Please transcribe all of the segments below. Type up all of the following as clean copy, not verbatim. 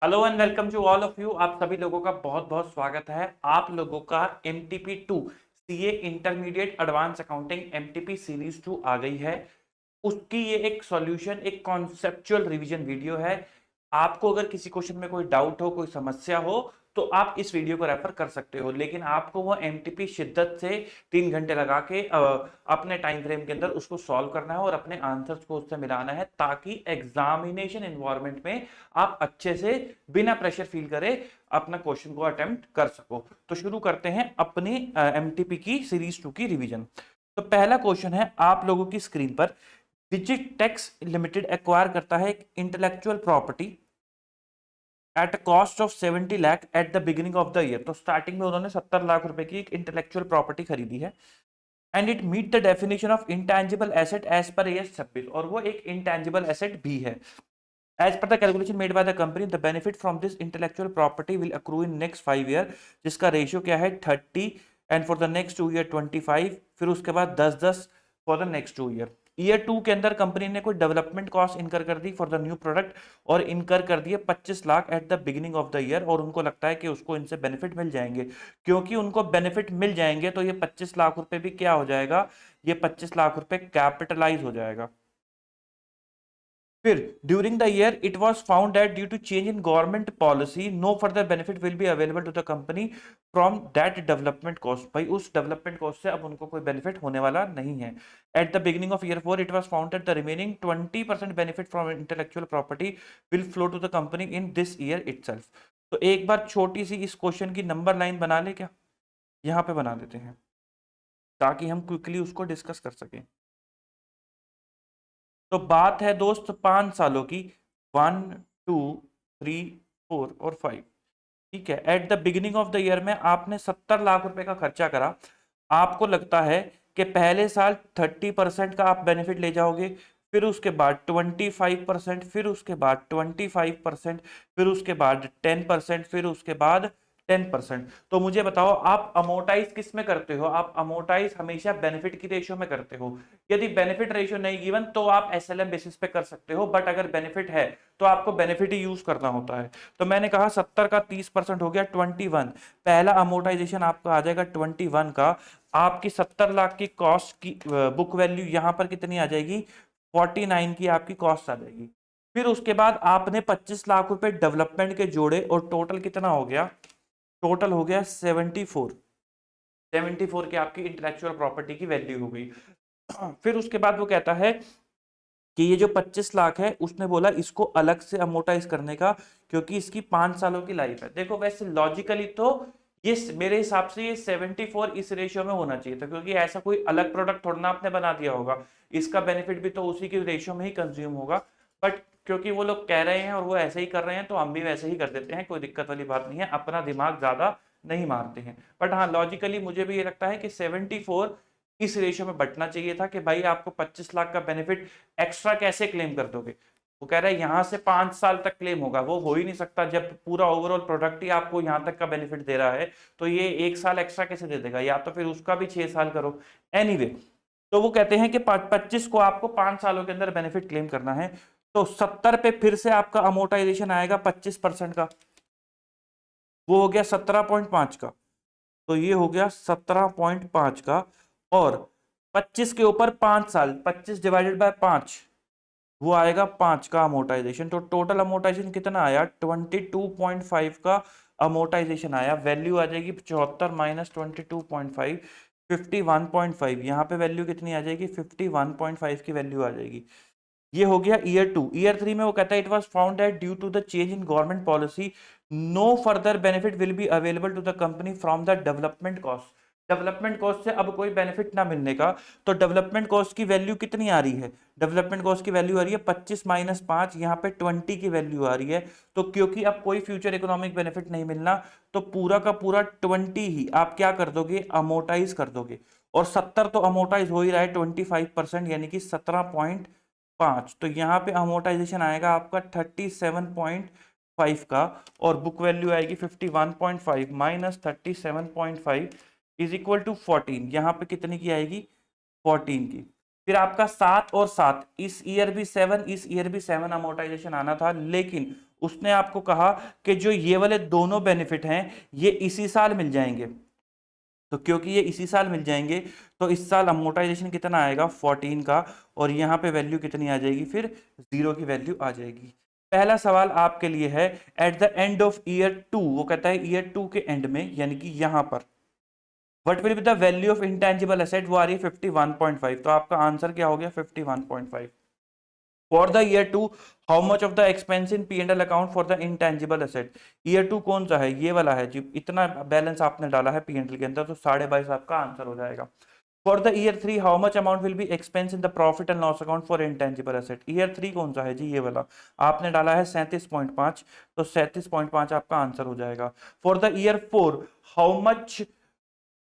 Hello and welcome to all of you. आप सभी लोगों का बहुत बहुत स्वागत है। आप लोगों का MTP 2 CA intermediate advance accounting MTP series 2 आ गई है। उसकी ये एक सॉल्यूशन, एक कॉन्सेप्चुअल रिवीजन वीडियो है। आपको अगर किसी क्वेश्चन में कोई डाउट हो, कोई समस्या हो, तो आप इस वीडियो को रेफर कर सकते हो, लेकिन आपको वो MTP शिद्दत से 3 घंटे लगा के अपने टाइम फ्रेम के अंदर उसको सॉल्व करना है और अपने आंसर्स को उससे मिलाना है, ताकि एग्जामिनेशन एनवायरनमेंट में आप अच्छे से बिना प्रेशर फील करे अपना क्वेश्चन को अटेम्प्ट कर सको। तो शुरू करते हैं अपनी MTP की सीरीज 2 की रिवीजन। तो पहला क्वेश्चन है आप लोगों की स्क्रीन पर। डिजिटेक्स लिमिटेड एक्वायर करता है एक intellectual property at cost of 70 lakh eight the beginning of the year. तो स्टार्टिंग में उन्होंने 70 लाख रुपए की एक इंटेलेक्चुअल प्रॉपर्टी खरीदी है। And it meet the definition of intangible asset as per AS 26, और वो एक इंटेंजिबल एसेट भी है। As per the calculation made by the company, the benefit from this intellectual property will accrue in next 5 year, जिसका ratio क्या है 30, and for the next 2 year 25, फिर उसके बाद 10-10 for the next 2 year. Year 2 के अंदर कंपनी ने कोई डेवलपमेंट कॉस्ट इनकर कर दी फॉर द न्यू प्रोडक्ट, और इनकर कर दिए 25 lakh eight the beginning of the year, और उनको लगता है कि उसको इनसे बेनिफिट मिल जाएंगे। क्योंकि उनको बेनिफिट मिल जाएंगे तो ये 25 लाख रुपए भी क्या हो जाएगा, ये 25 लाख रुपए कैपिटलाइज हो जाएगा। फिर during the year it was found that due to change in government policy no further benefit will be available to the company from that development cost. भाई उस डेवलपमेंट कॉस्ट से अब उनको कोई बेनिफिट होने वाला नहीं है। At the beginning of year 4 it was found that the remaining 20% benefit from intellectual property will flow to the company in this year itself. तो एक बार छोटी सी इस क्वेश्चन की नंबर लाइन बना ले क्या, यहाँ पे बना देते हैं ताकि हम क्विकली उसको डिस्कस कर सकें। तो बात है दोस्त 5 सालों की, 1, 2, 3, 4 और 5। ठीक है, at the beginning of the year में आपने 70 लाख रुपए का खर्चा करा। आपको लगता है कि पहले साल 30% का आप बेनिफिट ले जाओगे, फिर उसके बाद 25%, फिर उसके बाद 25%, फिर उसके बाद 10%, फिर उसके बाद 10%। तो मुझे बताओ आप अमोटाइज किस में करते हो? आप अमोटाइज हमेशा बेनिफिट की रेशियो में करते हो। यदि बेनिफिट रेशियो नहीं गिवन तो आप SLM बेसिस पे कर सकते हो, बट अगर बेनिफिट है तो आपको बेनिफिट ही यूज करना होता है। तो मैंने कहा 70 का 30% हो गया 21। पहला अमोटाइजेशन आपका आ जाएगा 21 का। आपकी 70 लाख की कॉस्ट की बुक वैल्यू यहां पर कितनी आ जाएगी, 49 की आपकी कॉस्ट आ जाएगी। फिर उसके बाद आपने 25 लाख रुपए डेवलपमेंट के जोड़े, और टोटल कितना हो गया, टोटल हो गया 74 की आपकी इंटेलेक्चुअल प्रॉपर्टी की वैल्यू हो गई। फिर उसके बाद वो कहता है कि ये जो 25 लाख है उसने बोला इसको अलग से अमोटाइज करने का, क्योंकि इसकी 5 सालों की लाइफ है। देखो वैसे लॉजिकली तो ये मेरे हिसाब से ये 74 इस रेशियो में होना चाहिए था, क्योंकि ऐसा कोई अलग प्रोडक्ट थोड़ा ना आपने बना दिया होगा, इसका बेनिफिट भी तो उसी की रेशियो में ही कंज्यूम होगा। बट क्योंकि वो लोग कह रहे हैं और वो ऐसे ही कर रहे हैं, तो हम भी वैसे ही कर देते हैं, कोई दिक्कत वाली बात नहीं है, अपना दिमाग ज्यादा नहीं मारते हैं। बट हाँ, लॉजिकली मुझे भी ये लगता है कि 74 इस रेशियो में बटना चाहिए था, कि भाई आपको 25 लाख का बेनिफिट एक्स्ट्रा कैसे क्लेम कर दोगे। वो कह रहा है यहां से 5 साल तक क्लेम होगा, वो हो ही नहीं सकता जब पूरा ओवरऑल प्रोडक्ट ही आपको यहां तक का बेनिफिट दे रहा है, तो ये 1 साल एक्स्ट्रा कैसे दे देगा, या तो फिर उसका भी 6 साल करो। एनीवे तो वो कहते हैं कि 25 को आपको 5 सालों के अंदर बेनिफिट क्लेम करना है। तो 70 पे फिर से आपका अमोटाइजेशन आएगा 25% का, वो हो गया 17.5 का। तो ये हो गया 17.5 का, और 25 के ऊपर 5 साल, 25 डिवाइडेड बाय 5, वो आएगा 5 का अमोटाइजेशन। तो टोटल अमोटाइजेशन कितना आया, 22.5 का अमोटाइजेशन आया। वैल्यू आ जाएगी 74 माइनस 22.5, 51.5। यहाँ पे वैल्यू कितनी आ जाएगी, 51.5 की वैल्यू आ जाएगी। ये हो गया ईयर 2। ईयर 3 में वो कहता है it was found that due to the change in government policy no further benefit will be available to the company from the development cost. Development cost से अब कोई बेनिफिट ना मिलने का। तो डेवलपमेंट कॉस्ट की वैल्यू कितनी आ रही है, डेवलपमेंट कॉस्ट की वैल्यू आ रही है 25 माइनस 5, यहाँ पे 20 की वैल्यू आ रही है। तो क्योंकि अब कोई फ्यूचर इकोनॉमिक बेनिफिट नहीं मिलना, तो पूरा का पूरा 20 ही आप क्या कर दोगे, अमोटाइज कर दोगे। और 70 तो अमोटाइज हो ही रहा है 25%, यानी कि 17.5। तो यहाँ पे अमोटाइजेशन आएगा आपका 37.5 का, और बुक वैल्यू आएगी 51.5 माइनस 37.5 इज इक्वल टू 14। यहाँ पे कितनी की आएगी, 14 की। फिर आपका 7 और 7, इस ईयर भी 7, इस ईयर भी 7 अमोटाइजेशन आना था, लेकिन उसने आपको कहा कि जो ये वाले दोनों बेनिफिट हैं ये इसी साल मिल जाएंगे, तो क्योंकि ये इसी साल मिल जाएंगे तो इस साल अमोर्टाइजेशन कितना आएगा 14 का, और यहाँ पे वैल्यू कितनी आ जाएगी, फिर 0 की वैल्यू आ जाएगी। पहला सवाल आपके लिए है at the end of year 2, वो कहता है ईयर 2 के एंड में, यानी कि यहां पर what will be the value of intangible asset, वो आ रही है 51.5, तो आपका आंसर क्या हो गया 51.5। For the year 2 how much of the expense in P and L account for the intangible asset, year 2 कौन सा है, ये वाला है जी, इतना बैलेंस आपने डाला है पी एंड एल के अंदर, तो 22.5 आपका आंसर हो जाएगा। For the year 3 how much amount will be expense in the profit and loss account for intangible asset, year 3 कौन सा है जी, ये वाला आपने डाला है 37.5, तो 37.5 आपका आंसर हो जाएगा। For the year 4 how much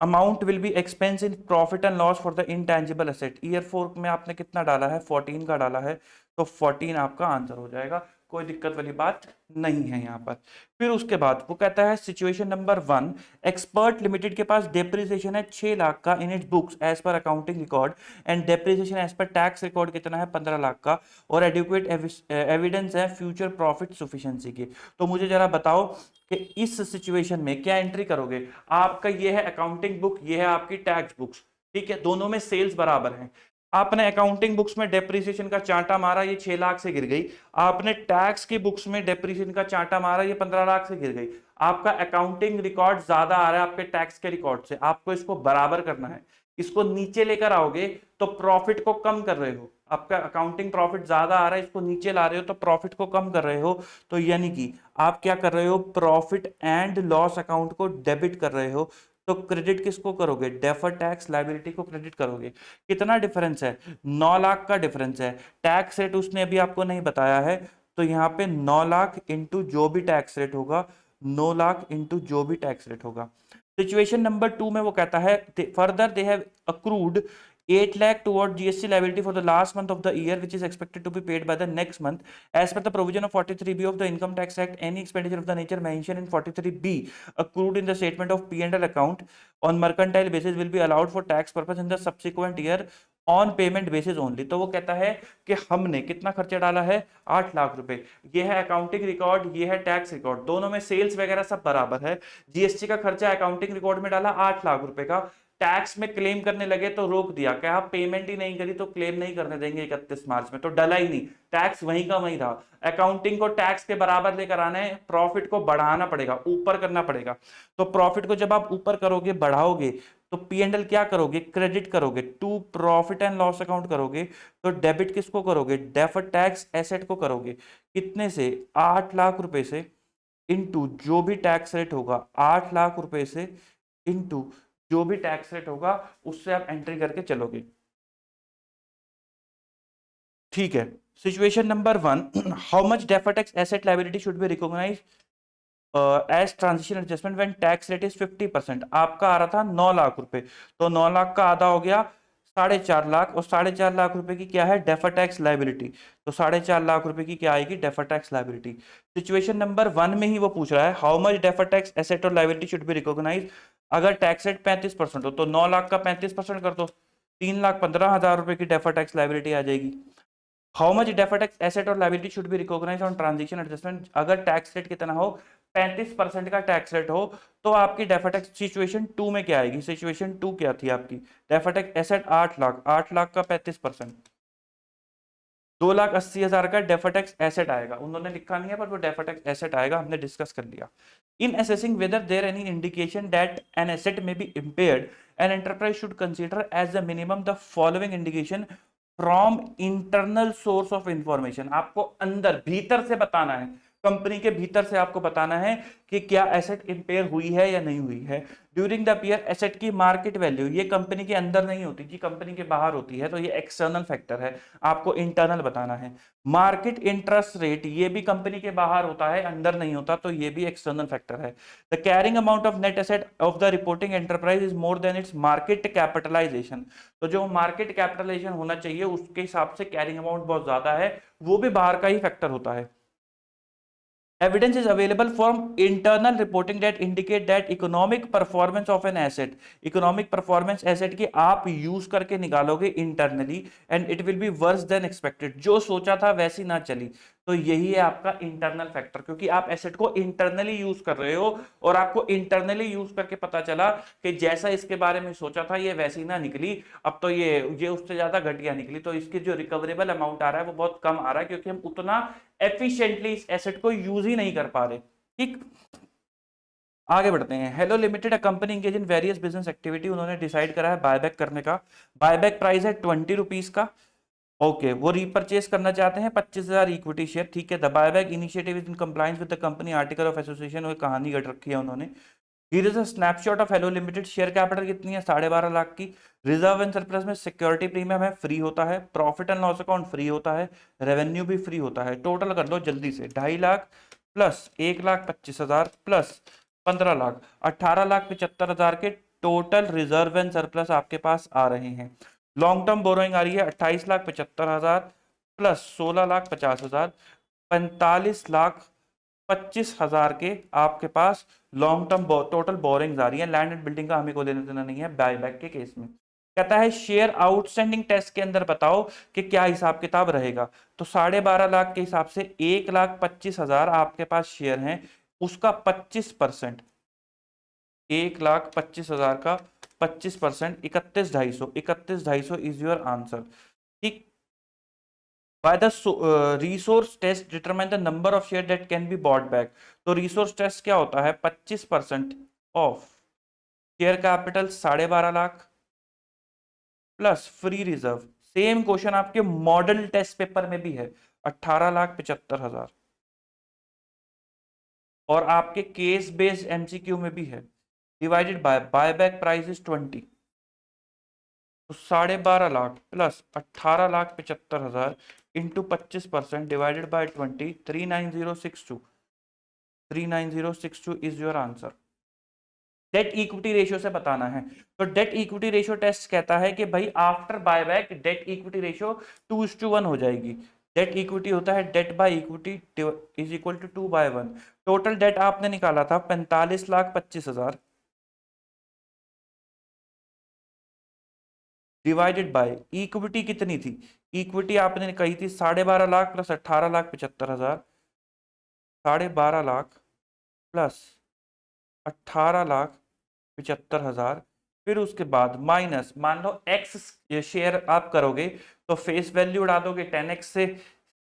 amount will be expense in profit and loss for the intangible asset, year 4 में आपने कितना डाला है 14 का डाला है, तो 14 आपका आंसर हो जाएगा, कोई दिक्कत वाली बात नहीं है यहाँ पर। फिर उसके बाद वो कहता है सिचुएशन नंबर 1, एक्सपर्ट लिमिटेड के पास डेप्रिसिएशन है 6 लाख का in its books as per accounting record, and depreciation as per tax record कितना है 15 लाख का, और एडिक्वेट एविडेंस है फ्यूचर प्रॉफिट सफिशिएंसी की। तो मुझे जरा बताओ कि इस सिचुएशन में क्या एंट्री करोगे। आपका ये है अकाउंटिंग बुक, ये है आपकी टैक्स बुक्स, ठीक है, दोनों में सेल्स बराबर हैं। आपने अकाउंटिंग बुक्स में डेप्रिसिएशन का चांटा मारा, ये 6 लाख से गिर गई। आपने टैक्स की बुक्स में डेप्रिसिएशन का चांटा मारा, ये 15 लाख से गिर गई। आपका अकाउंटिंग रिकॉर्ड ज्यादा आ रहा है आपके टैक्स के रिकॉर्ड से, आपको इसको बराबर करना है। इसको नीचे लेकर आओगे तो प्रॉफिट को कम कर रहे हो, आपका अकाउंटिंग प्रॉफिट ज्यादा आ रहा है, इसको नीचे ला रहे हो तो प्रॉफिट को कम कर रहे हो, तो यानी कि आप क्या कर रहे हो, प्रॉफिट एंड लॉस अकाउंट को डेबिट कर रहे हो। तो क्रेडिट किसको करोगे, डेफर टैक्स लायबिलिटी को क्रेडिट करोगे। कितना डिफरेंस है, 9 लाख का डिफरेंस है। टैक्स रेट उसने अभी आपको नहीं बताया है, तो यहाँ पे 9 लाख इंटू जो भी टैक्स रेट होगा, 9 लाख इंटू जो भी टैक्स रेट होगा। सिचुएशन नंबर 2 में वो कहता है further they have accrued 8 lakh toward GST liability for the last month of the year, which is expected to be paid by the next month. As per the provision of 43B of the Income Tax Act, any expenditure of the nature mentioned in 43B accrued in the statement of P&L account on mercantile basis will be allowed for tax purpose in the subsequent year on payment basis only. तो वो कहता है कि हमने कितना खर्चा डाला है 8 लाख रुपए, ये है अकाउंटिंग रिकॉर्ड, ये है टैक्स रिकॉर्ड, दोनों में सेल्स वगैरह सब बराबर है। जीएसटी का खर्चा अकाउंटिंग रिकॉर्ड में डाला 8 लाख रुपए का, टैक्स में क्लेम करने लगे तो रोक दिया, क्या पेमेंट ही नहीं करी तो क्लेम नहीं करने देंगे 31 मार्च में, तो डला ही नहीं, टैक्स वहीं का वहीं रहा। अकाउंटिंग को टैक्स के बराबर लेकर आना है, प्रॉफिट को बढ़ाना पड़ेगा, ऊपर करना पड़ेगा। तो प्रॉफिट को जब आप ऊपर करोगे, बढ़ाओगे, तो पी एंड एल क्या करोगे, क्रेडिट करोगे, to profit and loss account करोगे। तो डेबिट किसको करोगे, डेफर्ड टैक्स एसेट को करोगे। कितने से, 8 लाख रुपए से, इनटू जो भी टैक्स रेट होगा, 8 लाख रुपए से इनटू जो भी टैक्स रेट होगा, उससे आप एंट्री करके चलोगे, ठीक है। Situation number 1, how much deferred tax asset liability should be recognise as transition adjustment when tax rate is 50%। आपका आ रहा था 9 लाख रुपए, तो 9 लाख का आधा हो गया 4.5 लाख, और 4.5 लाख रुपए की क्या है, डेफर टैक्स लायबिलिटी। तो 4.5 लाख रुपए की क्या आएगी, defer tax liability. Situation number 1 में ही वो पूछ रहा है how much defer tax asset और लायबिलिटी शुड बी रिकॉग्नाइज। अगर टैक्स रेट 35% हो तो 9 लाख का 35% कर दो, 3,15,000 रुपए की डेफर टैक्स लायबिलिटी आ जाएगी। How much defer tax asset और liability should be recognise on transition adjustment. अगर टैक्स रेट कितना हो, 35% का टैक्स रेट हो, तो आपकी डेफर टैक्स सिचुएशन 2 में क्या आएगी, सिचुएशन 2 क्या थी आपकी, defer tax asset 8 lakh, 8 lakh का 35%, 2,80,000 का डेफर टैक्स एसेट आएगा। उन्होंने लिखा नहीं है पर वो डेफर टैक्स एसेट आएगा, हमने डिस्कस कर लिया। In assessing whether there any indication that an asset may be impaired, an enterprise should consider as the minimum the following indication from internal source of information. आपको अंदर भीतर से बताना है, कंपनी के भीतर से आपको बताना है कि क्या एसेट इंपेयर हुई है या नहीं हुई है। ड्यूरिंग द पीरियड एसेट की मार्केट वैल्यू, ये कंपनी के अंदर नहीं होती जी, कंपनी के बाहर होती है, तो ये एक्सटर्नल फैक्टर है, आपको इंटरनल बताना है। मार्केट इंटरेस्ट रेट, ये भी कंपनी के बाहर होता है, अंदर नहीं होता, तो ये भी एक्सटर्नल फैक्टर है। The carrying amount of net asset of the reporting enterprise is more than its market capitalisation. तो जो मार्केट कैपिटलाइजेशन होना चाहिए उसके हिसाब से कैरिंग अमाउंट बहुत ज्यादा है, वो भी बाहर का ही फैक्टर होता है। Evidence is available from internal reporting that indicate that economic performance of an asset, economic performance asset की आप यूज करके निकालोगे internally and it will be worse than expected। जो सोचा था वैसी ना चली, तो यही है आपका इंटरनल फैक्टर, क्योंकि आप एसेट को इंटरनली यूज कर रहे हो और आपको इंटरनली यूज करके पता चला कि जैसा इसके बारे में सोचा था ये वैसी ना निकली, अब तो ये उससे ज्यादा घटिया निकली, तो इसकी जो रिकवरेबल अमाउंट आ रहा है वो बहुत कम आ रहा है, क्योंकि हम उतना एफिशिएंटली इस एसेट को यूज ही नहीं कर पा रहे। ठीक, आगे बढ़ते हैं। Hello limited, a company engage in various business activity, उन्होंने डिसाइड करा है बायबैक करने का। बायबैक प्राइस है 20 रुपीज का। ओके, वो रीपरचेस करना चाहते हैं 25,000 इक्विटी शेयर। ठीक है, the buyback initiative is in compliance with the company article of association, वो कहानी गढ़ रखी है उन्होंने। Here is a snapshot of hello limited. Share capital कितनी है? 12.5 लाख की। रिजर्व एंड सरप्लस में सिक्योरिटी प्रीमियम है, फ्री होता है। Profit and loss account free होता है। रेवेन्यू भी फ्री होता है। टोटल कर लो जल्दी से, 2.5 लाख प्लस 1,25,000 प्लस 15 लाख, 18,75,000 के टोटल रिजर्व एंड सरप्लस आपके पास आ रहे हैं। लॉन्ग टर्म बोरोइंग आ रही है 28,75,000 प्लस 16,50,000, 45,25,000 के आपके पास लॉन्ग टर्म टोटल बोरिंग्स आ रही है। लैंड एंड बिल्डिंग का हमें को लेना देना नहीं है बायबैक के केस में। कहता है शेयर आउटस्टैंडिंग टेस्ट के अंदर बताओ कि क्या हिसाब किताब रहेगा। तो 12.5 लाख के हिसाब से 1,25,000 आपके पास शेयर हैं, उसका 25%, 1,25,000 का 25%, 31,250, 31,250 इज योर आंसर। ठीक, by the resource test determine the number of share that can be bought back। तो resource test क्या होता है? 25% of share capital 12.5 lakh plus free reserve. Same question आपके मॉडल टेस्ट पेपर में भी है, 18,75,000, और आपके केस बेस्ड एमसीक्यू में भी है। Divided by buyback price is 20, तो 12.5 lakh plus 18,75,000 into 25% divided by 20, 39062, 39062 is your answer. Date equity ratio से बताना है। तो डेट इक्विटी रेशियो टेस्ट कहता है कि भाई after buyback debt equity ratio 2:1 हो जाएगी। डेट इक्विटी होता है debt by equity is equal to 2/1। Total debt आपने निकाला था 45,25,000 डिवाइडेड बाय इक्विटी कितनी थी? इक्विटी आपने कही थी 12.5 लाख प्लस 18,75,000, 12.5 लाख प्लस 18,75,000, फिर उसके बाद माइनस, मान लो एक्स शेयर आप करोगे तो फेस वैल्यू उड़ा दोगे 10x से,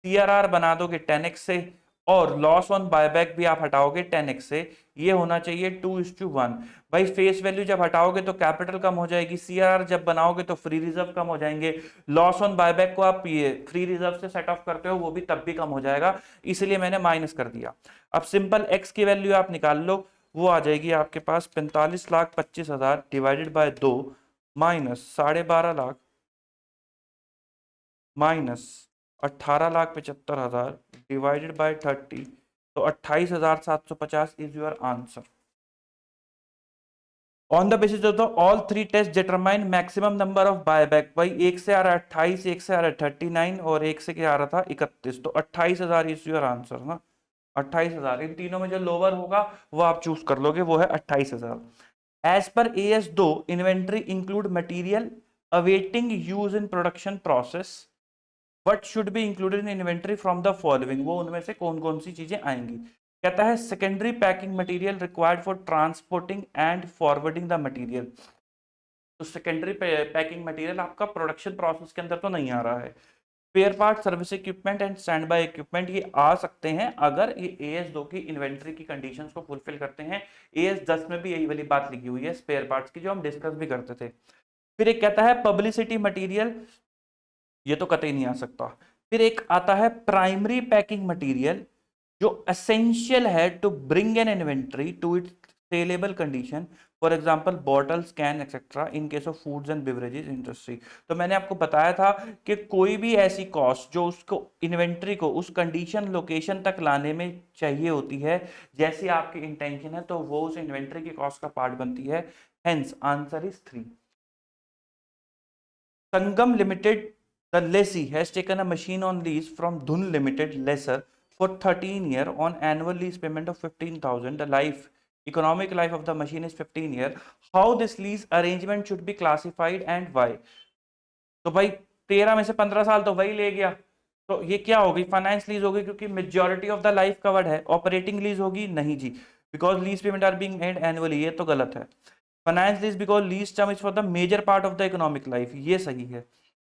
सीआरआर बना दोगे 10x से, और लॉस ऑन बायबैक भी आप हटाओगे 10x से। ये होना चाहिए 2:1। भाई फेस वैल्यू जब हटाओगे तो कैपिटल कम हो जाएगी, सीआरआर जब बनाओगे तो फ्री रिजर्व कम हो जाएंगे, लॉस ऑन बायबैक को आप फ्री रिजर्व से सेट ऑफ करते हो वो भी तब भी कम हो जाएगा, इसलिए मैंने माइनस कर दिया। अब सिंपल एक्स की वैल्यू आप निकाल लो, वो आ जाएगी आपके पास 45,25,000 divided by 2 minus 12.5 lakh minus 18,75,000 divided by 30, तो 28,750 is your answer. On the basis of the all 3 test determine maximum number of buyback. भाई एक से आ रहा है 28, एक से आ रहा है 39 और एक से क्या आ रहा था 31, तो 28,000 इज योर आंसर ना। 28,000, इन तीनों में जो लोअर होगा वो आप चूज कर लोगे, वो है 28,000। As per AS 2 inventory include material awaiting use in production process, what should be included in inventory from the following, वो उनमें से कौन कौन सी चीजें आएंगी। कहता है secondary packing material required for transporting and forwarding the material. तो सेकेंडरी पैकिंग मटेरियल आपका प्रोडक्शन प्रोसेस के अंदर तो नहीं आ रहा है। Spare part, service equipment and standby equipment ये आ सकते हैं अगर ये AS 2 की इन्वेंट्री की कंडीशंस को फुलफिल करते हैं। AS 10 में भी यही वाली बात लिखी हुई है स्पेयर पार्ट्स की, जो हम डिस्कस भी करते थे। फिर एक कहता है पब्लिसिटी मटेरियल, ये तो कतई नहीं आ सकता। फिर एक आता है प्राइमरी पैकिंग मटेरियल जो एसेंशियल है to bring an inventory to its saleable condition, for example bottles, can etcetera in case of foods and beverages industry. तो मैंने आपको बताया था कि कोई भी ऐसी कॉस्ट जो उसको इन्वेंट्री को उस कंडीशन लोकेशन तक लाने में चाहिए होती है जैसी आपकी इंटेंशन है, तो वो उस इन्वेंट्री की कॉस्ट का पार्ट बनती है। Hence answer is 3। Sangam limited, the lessee has taken a machine on lease from Dhun Limited lessor for 13 years on annual lease payment of 15,000. The economic life of the machine is 15 years. How this lease arrangement should be classified and why? तो भाई 13 में से 15 साल तो वही ले गया, तो ये क्या होगी, फाइनेंस लीज होगी, क्योंकि majority of the life covered है। ऑपरेटिंग लीज होगी नहीं जी, because lease payment are being made annually, ये तो गलत है। Finance lease because lease term is for the major part of the economic life, ये सही है।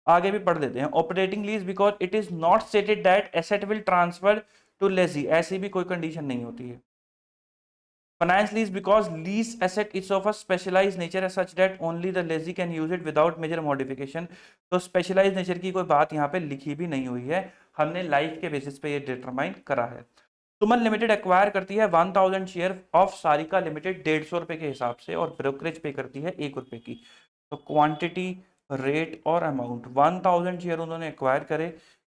आगे भी पढ़ लेते हैं। Operating lease because it is not stated that asset will transfer to lessee, ऐसी भी कोई कंडीशन नहीं होती है। Finance lease because lease asset is of a specialized nature as such that only the lessee can use it without major modification। तो specialized nature की कोई बात यहाँ पे लिखी भी नहीं हुई है, हमने लाइफ के बेसिस पे ये डिटरमाइन करा है। सुमन लिमिटेड एक्वायर करती है 1000 शेयर ऑफ सारिका लिमिटेड 150 रुपए के हिसाब से, और ब्रोकरेज पे करती है 1 रुपए की। तो क्वांटिटी, रेट और अमाउंट, 1000 शेयर उन्होंने एक्वायर करे,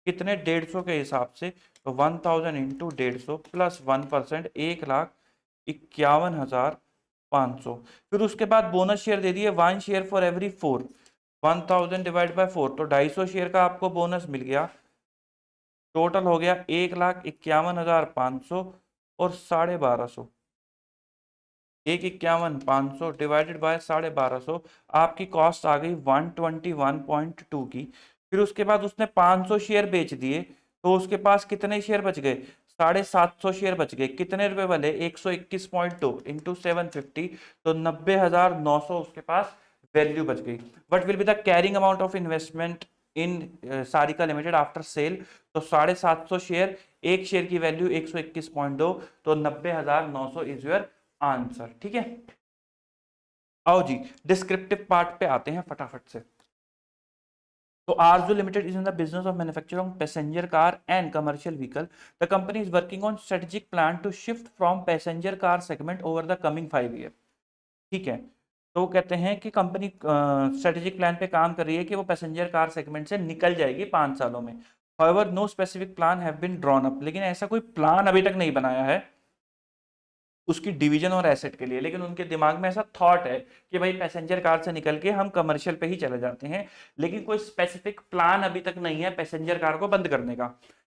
कितने, 150 के हिसाब से। तो 1000 इंटू 150 प्लस 1%, 1,51,500। फिर उसके बाद बोनस शेयर दे दिए 1 share for every 4, 1000 divide by 4, तो 250 शेयर का आपको बोनस मिल गया। टोटल हो गया 1,51,500 और 1250, 1,51,500 डिवाइडेड बाय 1250, आपकी कॉस्ट आ गई 121.2 की। फिर उसके बाद उसने 500 शेयर बेच दिए, तो उसके पास कितने शेयर बच गए, 750 शेयर बच गए। कितने रुपए वाले, 121.2 इंटू 750, तो 90,900 उसके पास वैल्यू बच गई। What will be the carrying amount of investment in Sarika limited after sale, तो 750 शेयर, एक शेयर की वैल्यू 121.2, तो 90,900 इज योर आंसर। ठीक है, आओ जी डिस्क्रिप्टिव पार्ट पे आते हैं फटाफट से। तो Arzu Limited is in the business of manufacturing passenger car and commercial vehicle. The company is working on strategic plan to shift from passenger car segment over the coming 5 years. ठीक है, तो वो कहते हैं कि कंपनी स्ट्रेटेजिक प्लान पे काम कर रही है कि वो पैसेंजर कार सेगमेंट से निकल जाएगी 5 सालों में। However, no specific plan have been drawn up, लेकिन ऐसा कोई प्लान अभी तक नहीं बनाया है उसकी डिवीजन और एसेट के लिए, लेकिन उनके दिमाग में ऐसा थॉट है कि भाई पैसेंजर कार से निकल के हम कमर्शियल पे ही चले जाते हैं, लेकिन कोई स्पेसिफिक प्लान अभी तक नहीं है पैसेंजर कार को बंद करने का।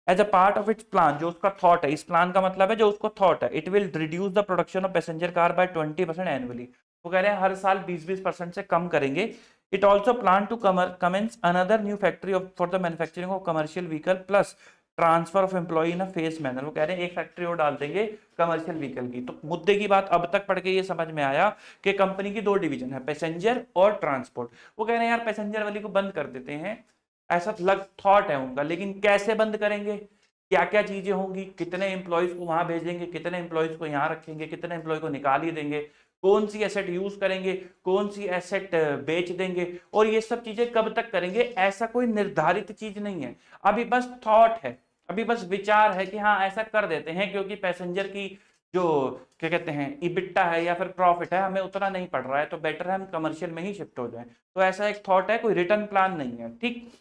As a part of its plan, जो उसका थॉट है, इस प्लान का मतलब है जो उसको थॉट है, it will reduce the production of passenger car by 20% annually. वो कह रहे हैं हर साल 20% से कम करेंगे। It also plan to commence another new factory for the manufacturing of commercial vehicle plus transfer of employ in a phase manner. वो कह रहे हैं एक फैक्ट्री और डाल देंगे कमर्शियल व्हीकल की। तो मुद्दे की बात अब तक पढ़ के ये समझ में आया कि कंपनी की 2 डिवीजन है, पैसेंजर और ट्रांसपोर्ट। वो कह रहे हैं यार पैसेंजर वाली को बंद कर देते हैं, ऐसा लग थॉट है उनका, लेकिन कैसे बंद करेंगे, क्या क्या चीजें होंगी, कितने एम्प्लॉयज को वहां भेजेंगे, कितने एम्प्लॉयज को यहाँ रखेंगे, कितने एम्प्लॉय को निकाल ही देंगे, कौन सी एसेट यूज करेंगे, कौन सी एसेट बेच देंगे, और ये सब चीजें कब तक करेंगे, ऐसा कोई निर्धारित चीज नहीं है। अभी बस थॉट है, अभी बस विचार है कि हाँ ऐसा कर देते हैं, क्योंकि पैसेंजर की जो क्या कहते हैं इबिट्टा है या फिर प्रॉफिट है हमें उतना नहीं पड़ रहा है, तो बेटर है हम कमर्शियल में ही शिफ्ट हो जाएं। तो ऐसा एक थॉट है, कोई रिटर्न प्लान नहीं है। ठीक,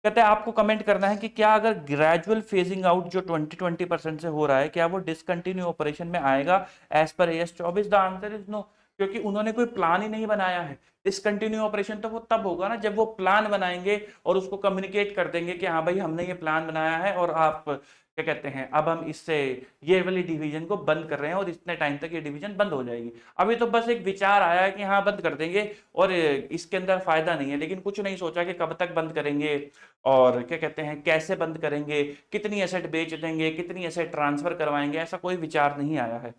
कहते हैं आपको कमेंट करना है कि क्या अगर ग्रेजुअल फेजिंग आउट जो 20% से हो रहा है, क्या वो डिसकंटिन्यू ऑपरेशन में आएगा as per AS 24? The answer is no, क्योंकि उन्होंने कोई प्लान ही नहीं बनाया है। डिसकंटिन्यू ऑपरेशन तो वो तब होगा ना जब वो प्लान बनाएंगे और उसको कम्युनिकेट कर देंगे कि हाँ भाई हमने ये प्लान बनाया है और आप क्या कहते हैं अब हम इससे ये वाली डिवीजन को बंद कर रहे हैं और इतने टाइम तक ये डिवीजन बंद हो जाएगी। अभी तो बस एक विचार आया है कि हाँ बंद कर देंगे और इसके अंदर फायदा नहीं है, लेकिन कुछ नहीं सोचा कि कब तक बंद करेंगे और क्या कहते हैं कैसे बंद करेंगे, कितनी एसेट बेच देंगे, कितनी एसेट ट्रांसफर करवाएंगे, ऐसा कोई विचार नहीं आया है।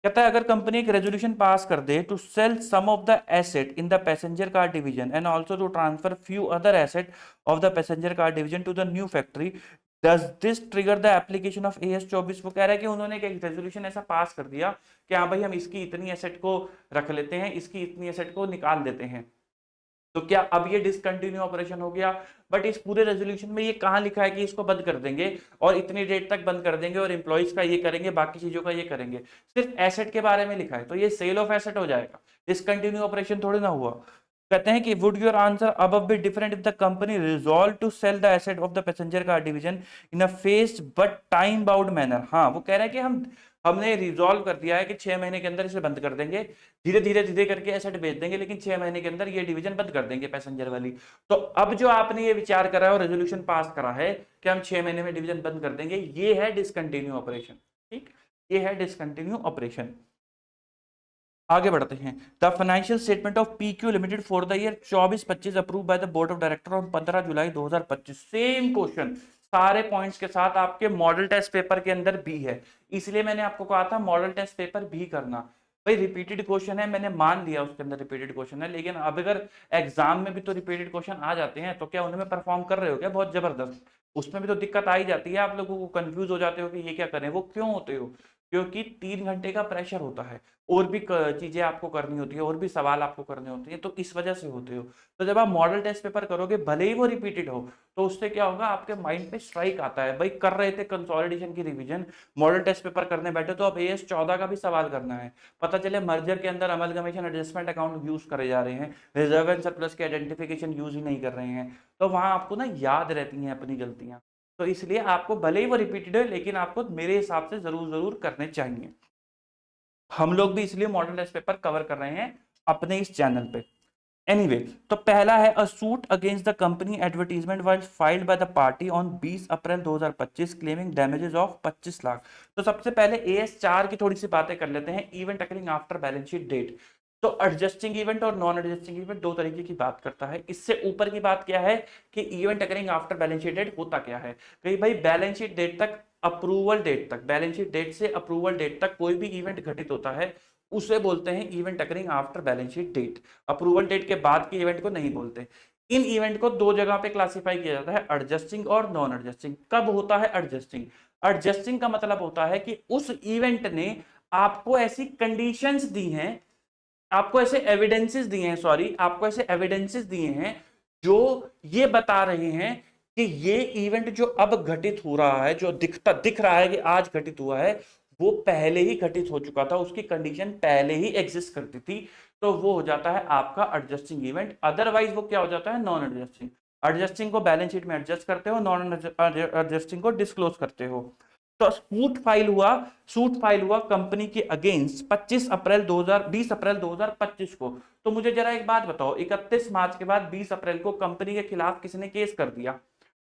कहता है अगर कंपनी एक रेजोल्यूशन पास कर दे to sell some of the asset in the passenger car division and also to transfer few other asset of the passenger car division to the new factory, does this trigger the application of AS 24? वो कह रहा है कि उन्होंने एक resolution ऐसा पास कर दिया कि हाँ भाई हम इसकी इतनी एसेट को रख लेते हैं, इसकी इतनी एसेट को निकाल देते हैं, तो क्या अब ये डिसकंटिन्यू ऑपरेशन हो गया? बट इस पूरे रेजोल्यूशन में ये कहाँ लिखा है कि इसको बंद कर देंगे और इतनी डेट तक बंद कर देंगे और एम्प्लॉइज का ये करेंगे, बाकी चीजों का ये करेंगे? सिर्फ एसेट के बारे में लिखा है, तो ये सेल ऑफ एसेट हो जाएगा, डिसकंटिन्यू ऑपरेशन थोड़ी ना हुआ। कहते हैं कि would your answer above be different if the company resolve to sell the asset of the passenger car division in a phased but time bound manner? हाँ, वो कह रहा है कि हमने रिजॉल्व कर दिया है कि 6 महीने के अंदर इसे बंद कर देंगे, धीरे धीरे धीरे करके एसेट बेच देंगे, लेकिन 6 महीने के अंदर ये डिवीजन बंद कर देंगे पैसेंजर वाली। तो अब जो आपने ये विचार करा है और रेजोल्यूशन पास करा है कि हम 6 महीने में डिवीजन बंद कर देंगे, ये है डिसकंटिन्यू ऑपरेशन। ठीक, ये है डिसकंटिन्यू ऑपरेशन। आगे बढ़ते हैं। The financial statement of PQ limited for the year 24-25 approve by the board of director on 15 July 2025। Same question, सारे पॉइंट्स के साथ आपके मॉडल टेस्ट पेपर के अंदर भी है। इसलिए मैंने आपको कहा था मॉडल टेस्ट पेपर भी करना। भाई रिपीटेड क्वेश्चन है, मैंने मान लिया उसके अंदर रिपीटेड क्वेश्चन है, लेकिन अब अगर एग्जाम में भी तो रिपीटेड क्वेश्चन आ जाते हैं तो क्या उनमें परफॉर्म कर रहे हो क्या बहुत जबरदस्त? उसमें भी तो दिक्कत आ ही जाती है, आप लोगों को कंफ्यूज हो जाते हो कि ये क्या करें। वो क्यों होते हो? क्योंकि 3 घंटे का प्रेशर होता है, और भी चीजें आपको करनी होती है, और भी सवाल आपको करने होते हैं, तो इस वजह से होते हो। तो जब आप मॉडल टेस्ट पेपर करोगे, भले ही वो रिपीटेड हो, तो उससे क्या होगा, आपके माइंड पे स्ट्राइक आता है, भाई कर रहे थे कंसोलिडेशन की रिवीजन, मॉडल टेस्ट पेपर करने बैठे तो अब AS 14 का भी सवाल करना है। पता चले मर्जर के अंदर अमलगमेशन एडजस्टमेंट अकाउंट यूज करे जा रहे हैं, रिजर्व एंड सरप्लस के आइडेंटिफिकेशन यूज ही नहीं कर रहे हैं, तो वहां आपको ना याद रहती हैं अपनी गलतियां। तो इसलिए आपको भले ही वो रिपीटेड है, लेकिन आपको मेरे हिसाब से जरूर जरूर करने चाहिए। हम लोग भी इसलिए मॉडल टेस्ट पेपर कवर कर रहे हैं अपने इस चैनल पे। एनीवे तो पहला है अ suit against the company advertisement was filed by the party on 20 April 2025 claiming damages of 25 lakh. तो सबसे पहले AS 4 की थोड़ी सी बातें कर लेते हैं, event occurring after balance sheet date. तो एडजस्टिंग इवेंट और नॉन एडजस्टिंग इवेंट दो तरीके की बात करता है। इससे ऊपर की बात क्या है कि event occurring after balance sheet date होता क्या है, कहीं भाई बैलेंस शीट डेट तक, अप्रूवल डेट तक, बैलेंस शीट डेट से अप्रूवल डेट तक कोई भी इवेंट घटित होता है उसे बोलते हैं event occurring after balance sheet date. Approval date के बाद के इवेंट को नहीं बोलते। इन इवेंट को दो जगह पे क्लासिफाई किया जाता है, एडजस्टिंग और नॉन एडजस्टिंग। कब होता है एडजस्टिंग? एडजस्टिंग का मतलब होता है कि उस इवेंट ने आपको ऐसी कंडीशंस दी हैं, आपको ऐसे एविडेंसेस दिए हैं, सॉरी आपको ऐसे एविडेंसेस दिए हैं जो ये बता रहे हैं कि ये इवेंट जो अब घटित हो रहा है, जो दिख रहा है कि आज घटित हुआ है, वो पहले ही घटित हो चुका था, उसकी कंडीशन पहले ही एग्जिस्ट करती थी। तो वो हो जाता है आपका एडजस्टिंग इवेंट। अदरवाइज वो क्या हो जाता है, नॉन एडजस्टिंग। एडजस्टिंग को बैलेंस शीट में एडजस्ट करते हो, नॉन एडजस्टिंग को डिस्क्लोज करते हो। तो सूट फाइल हुआ कंपनी के अगेंस्ट 20 अप्रैल 2025 को। तो मुझे जरा एक बात बताओ, 31 मार्च के बाद 20 अप्रैल को कंपनी के खिलाफ किसी ने केस कर दिया,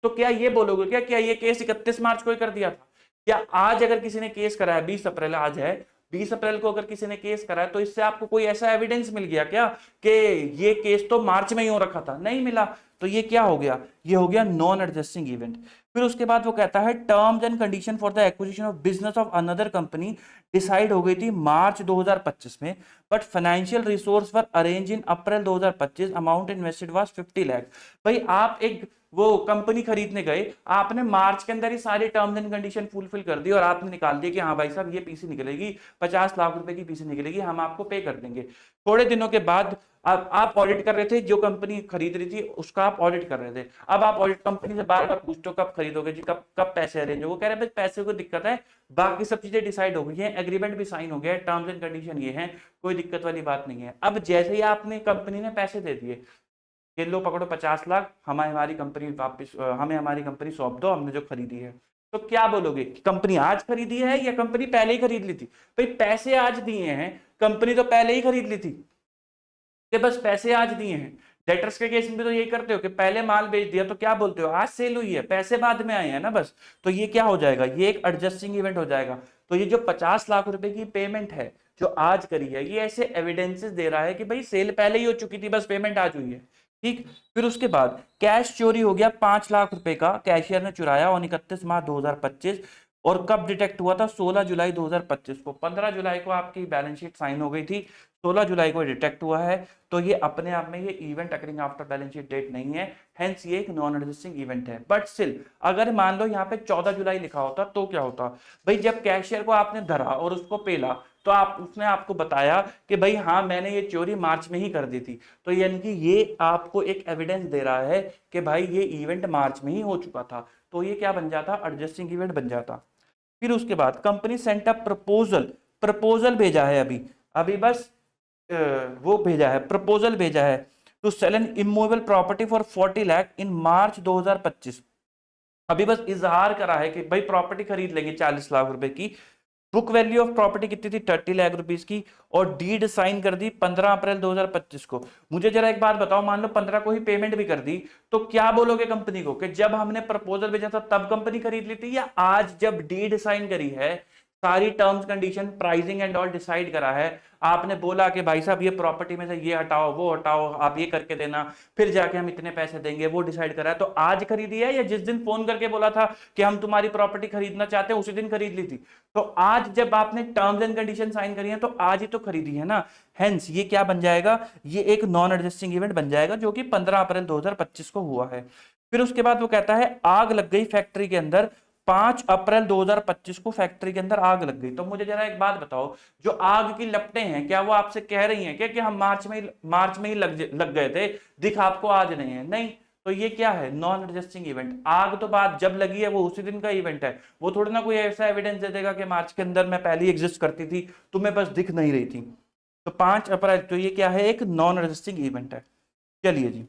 तो क्या ये बोलोगे क्या ये केस 31 मार्च को ही कर दिया था? या आज अगर किसी ने केस करा है, 20 अप्रैल आज है, 20 अप्रैल को अगर किसी ने केस करा है, तो इससे आपको कोई ऐसा एविडेंस मिल गया क्या कि ये केस तो मार्च में ही हो रखा था? नहीं मिला। तो ये क्या हो गया, ये हो गया नॉन एडजस्टिंग इवेंट। फिर उसके बाद वो कहता है terms and condition for the acquisition of business of another company decide हो गई थी मार्च 2025 में, but financial resource were arrange in April 2025, amount invested was 50 lakh. भाई आप एक वो कंपनी खरीदने गए, आपने मार्च के अंदर ही सारी टर्म्स एंड कंडीशन फुलफिल कर दी और आपने निकाल दिया कि हाँ भाई साहब ये पीसी निकलेगी, 50 लाख रुपए की पीसी निकलेगी, हम आपको पे कर देंगे। थोड़े दिनों के बाद आप ऑडिट कर रहे थे, जो कंपनी खरीद रही थी उसका आप ऑडिट कर रहे थे। अब आप ऑडिट कंपनी से बार बार पूछते हो कब खरीदोगे जी, कब कब पैसे अरेंज हो? वो कह रहे हैं पैसे को दिक्कत है, बाकी सब चीजें डिसाइड हो गई है, एग्रीमेंट भी साइन हो गया है, टर्म्स एंड कंडीशन ये है, कोई दिक्कत वाली बात नहीं है। अब जैसे ही आपने कंपनी ने पैसे दे दिए, ये लो पकड़ो 50 लाख, हमें हमारी कंपनी वापस, हमें हमारी कंपनी सौंप दो, हमने जो खरीदी है। तो क्या बोलोगे कि कंपनी आज खरीदी है या कंपनी पहले ही खरीद ली थी? भाई पैसे आज दिए हैं, कंपनी तो पहले ही खरीद ली थी, कि बस पैसे आज दिए हैं। डेटर्स के केस में तो यही करते हो कि पहले माल बेच दिया तो क्या बोलते हो, आज सेल हुई है, पैसे बाद में आए हैं ना बस। तो ये क्या हो जाएगा, ये एक एडजस्टिंग इवेंट हो जाएगा। तो ये जो 50 लाख रुपए की पेमेंट है जो आज करी है, ये ऐसे एविडेंसेस दे रहा है कि भाई सेल पहले ही हो चुकी थी, बस पेमेंट आज हुई है। ठीक। फिर उसके बाद कैश चोरी हो गया 5 लाख रुपए का, कैशियर ने चुराया ऑन 31 मार्च 2025। और कब डिटेक्ट हुआ था, 16 जुलाई 2025 को। 15 जुलाई को आपकी बैलेंस शीट साइन हो गई थी, 16 जुलाई को डिटेक्ट हुआ है। तो ये अपने आप में ये event occurring after balance sheet date नहीं है, हेंस ये एक नॉन एडजस्टिंग इवेंट है। बट स्टिल अगर मान लो यहाँ पे 14 जुलाई लिखा होता तो क्या होता? भाई जब कैशियर को आपने धरा और उसको पेला, तो उसने आपको बताया कि भाई हाँ मैंने ये चोरी मार्च में ही कर दी थी। तो यानी कि ये आपको एक एविडेंस दे रहा है कि भाई ये इवेंट मार्च में ही हो चुका था। तो ये क्या बन जाता, एडजस्टिंग इवेंट बन जाता। फिर उसके बाद कंपनी सेंट अप प्रपोजल भेजा है, अभी अभी बस वो भेजा है, प्रपोजल भेजा है to sell an immovable property for 40 lakh in March 2025। अभी बस इजहार करा है कि भाई प्रॉपर्टी खरीद लेंगे 40 लाख रुपए की। बुक वैल्यू ऑफ प्रॉपर्टी कितनी थी, 30 लाख रुपीस की, और डीड साइन कर दी 15 अप्रैल 2025 को। मुझे जरा एक बात बताओ, मान लो 15 को ही पेमेंट भी कर दी, तो क्या बोलोगे कंपनी को कि जब हमने प्रपोजल भेजा था तब कंपनी खरीद ली थी, या आज जब डीड साइन करी है सारी terms condition pricing and all decide करा है। आपने बोला कि भाई साहब ये प्रॉपर्टी में से ये हटाओ वो हटाओ, आप ये करके देना, फिर जाके हम इतने पैसे देंगे, वो डिसाइड करा है। तो आज खरीदी है या जिस दिन फोन करके बोला था कि हम तुम्हारी प्रॉपर्टी खरीदना चाहते हैं उसी दिन खरीद ली थी? तो आज जब आपने टर्म्स एंड कंडीशन साइन करी है तो आज ही तो खरीदी है ना। हेंस ये क्या बन जाएगा, ये एक नॉन एडजस्टिंग इवेंट बन जाएगा जो कि 15 अप्रैल 2025 को हुआ है। फिर उसके बाद वो कहता है आग लग गई फैक्ट्री के अंदर, 5 अप्रैल 2025 को फैक्ट्री के अंदर आग लग गई। तो मुझे जरा एक बात बताओ, जो आग की लपटें हैं क्या वो आपसे कह रही हैं क्या कि हम मार्च में ही लग गए थे, दिख आपको आज नहीं है? नहीं। तो ये क्या है, नॉन एडजस्टिंग इवेंट। आग तो बात जब लगी है वो उसी दिन का इवेंट है, वो थोड़ी ना कोई ऐसा एविडेंस दे देगा कि मार्च के अंदर मैं पहले एग्जिस्ट करती थी, तुम्हें बस दिख नहीं रही थी। तो 5 अप्रैल, तो ये क्या है, एक नॉन एडजस्टिंग इवेंट है। चलिए जी,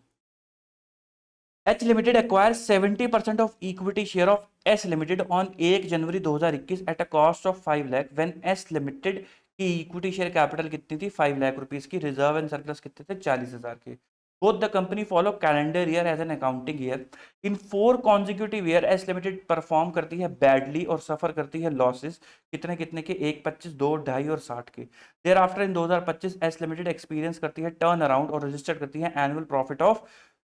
H limited acquire 70% of equity share of S limited on 1 January 2021 at a cost of 5 lakh, when S limited की इक्विटी शेयर कैपिटल कितनी थी, 5 लाख रुपीस की, रिजर्व एंड सरप्लस कितने थे, 40,000 के। Both the company follow calendar year as an accounting year. In 4 consecutive year S limited perform करती है badly और सफर करती है लॉसेस, कितने कितने के, 1, 25, 2, 2.5 और 60 के। Thereafter in 2025 S limited experience करती है टर्न अराउंड और रजिस्टर करती है एनुअल प्रॉफिट ऑफ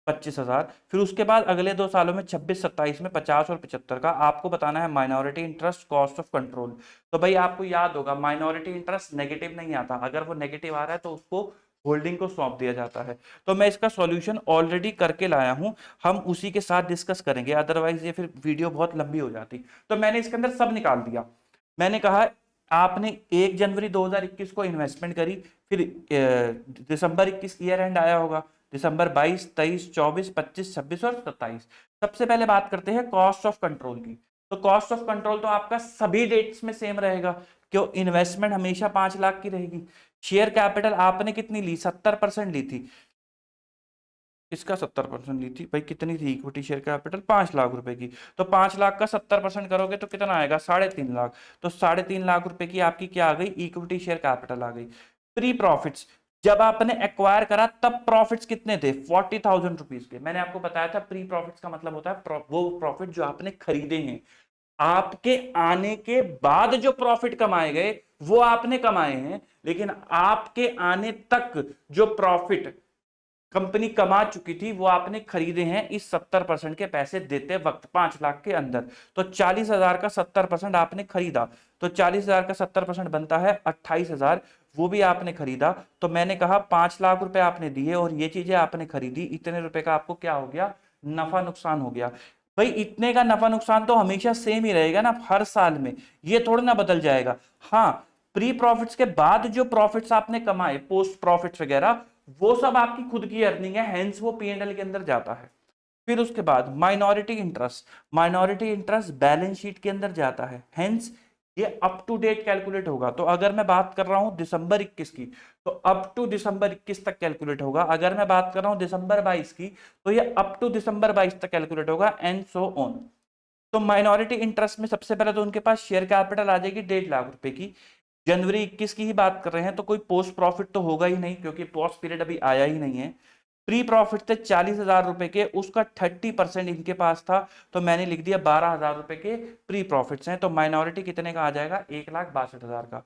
25,000। फिर उसके बाद अगले 2 सालों में 26-27 में 50 और 75 का। आपको बताना है minority interest cost of control. तो भाई आपको याद होगा माइनॉरिटी इंटरेस्ट नेगेटिव नहीं आता, अगर वो नेगेटिव आ रहा है तो उसको होल्डिंग को सौंप दिया जाता है। तो मैं इसका सॉल्यूशन ऑलरेडी करके लाया हूं, हम उसी के साथ डिस्कस करेंगे, अदरवाइज ये फिर वीडियो बहुत लंबी हो जाती। तो मैंने इसके अंदर सब निकाल दिया। मैंने कहा आपने 1 जनवरी 2021 को इन्वेस्टमेंट करी, फिर दिसंबर 21 ईयर एंड आया होगा, दिसंबर 22, 23, 24, 25, 26 और 27। सबसे पहले बात करते हैं कॉस्ट ऑफ कंट्रोल की। तो कॉस्ट ऑफ कंट्रोल तो आपका सभी डेट्स में सेम रहेगा, क्यों, इन्वेस्टमेंट हमेशा 5 लाख की रहेगी। शेयर कैपिटल आपने कितनी ली, 70% ली थी, इसका 70% ली थी भाई, कितनी थी इक्विटी शेयर कैपिटल, 5 लाख रुपए की। तो 5 लाख का 70% करोगे तो कितना आएगा, 3.5 लाख। तो 3.5 लाख रुपए की आपकी क्या आ गई, इक्विटी शेयर कैपिटल आ गई। प्री प्रॉफिट्स, जब आपने एक्वायर करा तब प्रॉफिट्स कितने थे, 40,000 रुपीज के। मैंने आपको बताया था प्री प्रॉफिट्स का मतलब होता है वो प्रॉफिट जो आपने खरीदे हैं, आपके आने के बाद जो प्रॉफिट कमाए गए वो आपने कमाए हैं, लेकिन आपके आने तक जो प्रॉफिट कंपनी कमा चुकी थी वो आपने खरीदे हैं इस 70% के पैसे देते वक्त, 5 लाख के अंदर। तो 40,000 का 70% आपने खरीदा, तो 40,000 का 70% बनता है 28,000, वो भी आपने खरीदा। तो मैंने कहा 5 लाख रुपए आपने दिए और ये चीजें आपने खरीदी, इतने रुपए का आपको क्या हो गया, नफा नुकसान हो गया। भाई इतने का नफा नुकसान तो हमेशा सेम ही रहेगा ना, हर साल में, ये थोड़ा ना बदल जाएगा। हाँ, प्री प्रॉफिट्स के बाद जो प्रॉफिट्स आपने कमाए, पोस्ट प्रॉफिट्स वगैरह, वो सब आपकी खुद की अर्निंग है, हेंस वो P&L के अंदर जाता है। फिर उसके बाद minority interest, minority interest balance sheet के अंदर जाता है, हेंस ये अप टू डेट कैलकुलेट होगा। तो अगर मैं बात कर रहा हूं दिसंबर 21 की, तो अप टू दिसंबर 21 तक कैलकुलेट होगा। अगर मैं बात कर रहा हूं दिसंबर 22 की, तो ये अप टू दिसंबर 22 तक कैलकुलेट होगा, एंड सो ऑन। तो माइनॉरिटी इंटरेस्ट में सबसे पहले तो उनके पास शेयर कैपिटल आ जाएगी 1.5 लाख रुपए की। जनवरी 21 की ही बात कर रहे हैं तो कोई पोस्ट प्रॉफिट तो होगा ही नहीं, क्योंकि पोस्ट पीरियड अभी आया ही नहीं है। प्री प्रॉफिट थे 40,000 रुपए के, उसका 30% इनके पास था, तो मैंने लिख दिया 12,000 रुपए के प्री प्रॉफिट्स हैं। तो माइनॉरिटी कितने का आ जाएगा, 1,62,000 का।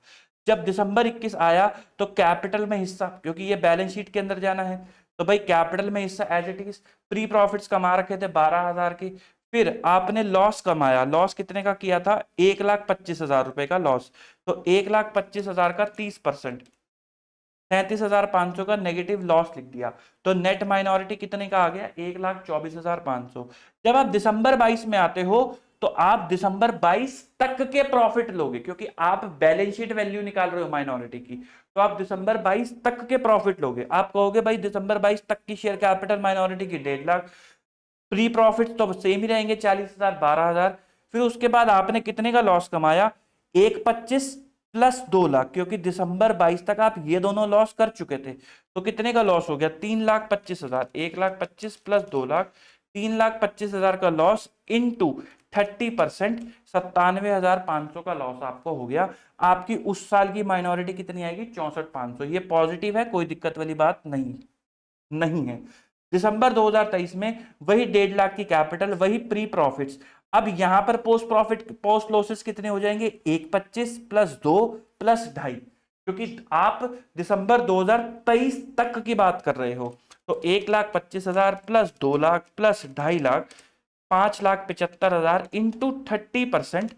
जब दिसंबर 21 आया तो कैपिटल में हिस्सा, क्योंकि ये बैलेंस शीट के अंदर जाना है, तो भाई कैपिटल में हिस्सा as it is. Pre profits कमा रखे थे 12,000 की, फिर आपने लॉस कमाया, लॉस कितने का किया था, 1,25,000 रुपए का लॉस। तो 1,25,000 का 30%, 37,500 का नेगेटिव लॉस लिख दिया। तो नेट माइनॉरिटी कितने का आ गया, 1,24,500। जब आप दिसंबर 22 में आते हो तो आप दिसंबर 22 तक के प्रॉफिट लोगे, क्योंकि आप बैलेंस शीट वैल्यू निकाल रहे हो माइनॉरिटी की, तो आप दिसंबर 22 तक के प्रॉफिट लोगे। आप कहोगे भाई दिसंबर 22 तक की शेयर कैपिटल माइनॉरिटी की 1.5 लाख, प्री प्रॉफिट तो सेम ही रहेंगे 40,000, 12,000। फिर उसके बाद आपने कितने का लॉस कमाया, 1,25 प्लस 2 लाख, क्योंकि दिसंबर 22 तक आप ये दोनों लॉस कर चुके थे। तो कितने का लॉस हो गया, 3,25,000, 1,25,000 प्लस 2 लाख, 3,25,000 का लॉस इनटू 30%, 97,500 का लॉस आपको हो गया। आपकी उस साल की माइनॉरिटी कितनी आएगी, 64,500। ये पॉजिटिव है, कोई दिक्कत वाली बात नहीं है। दिसंबर 2023 में वही 1.5 लाख की कैपिटल, वही प्री प्रॉफिट्स। अब यहां पर पोस्ट प्रॉफिट पोस्ट लॉसेस कितने हो जाएंगे, 125 प्लस 2 प्लस 2.5, क्योंकि आप दिसंबर 2023 तक की बात कर रहे हो। तो 1,25,000 plus 2 lakh plus 2.5 lakh, 5,75,000 into 30%,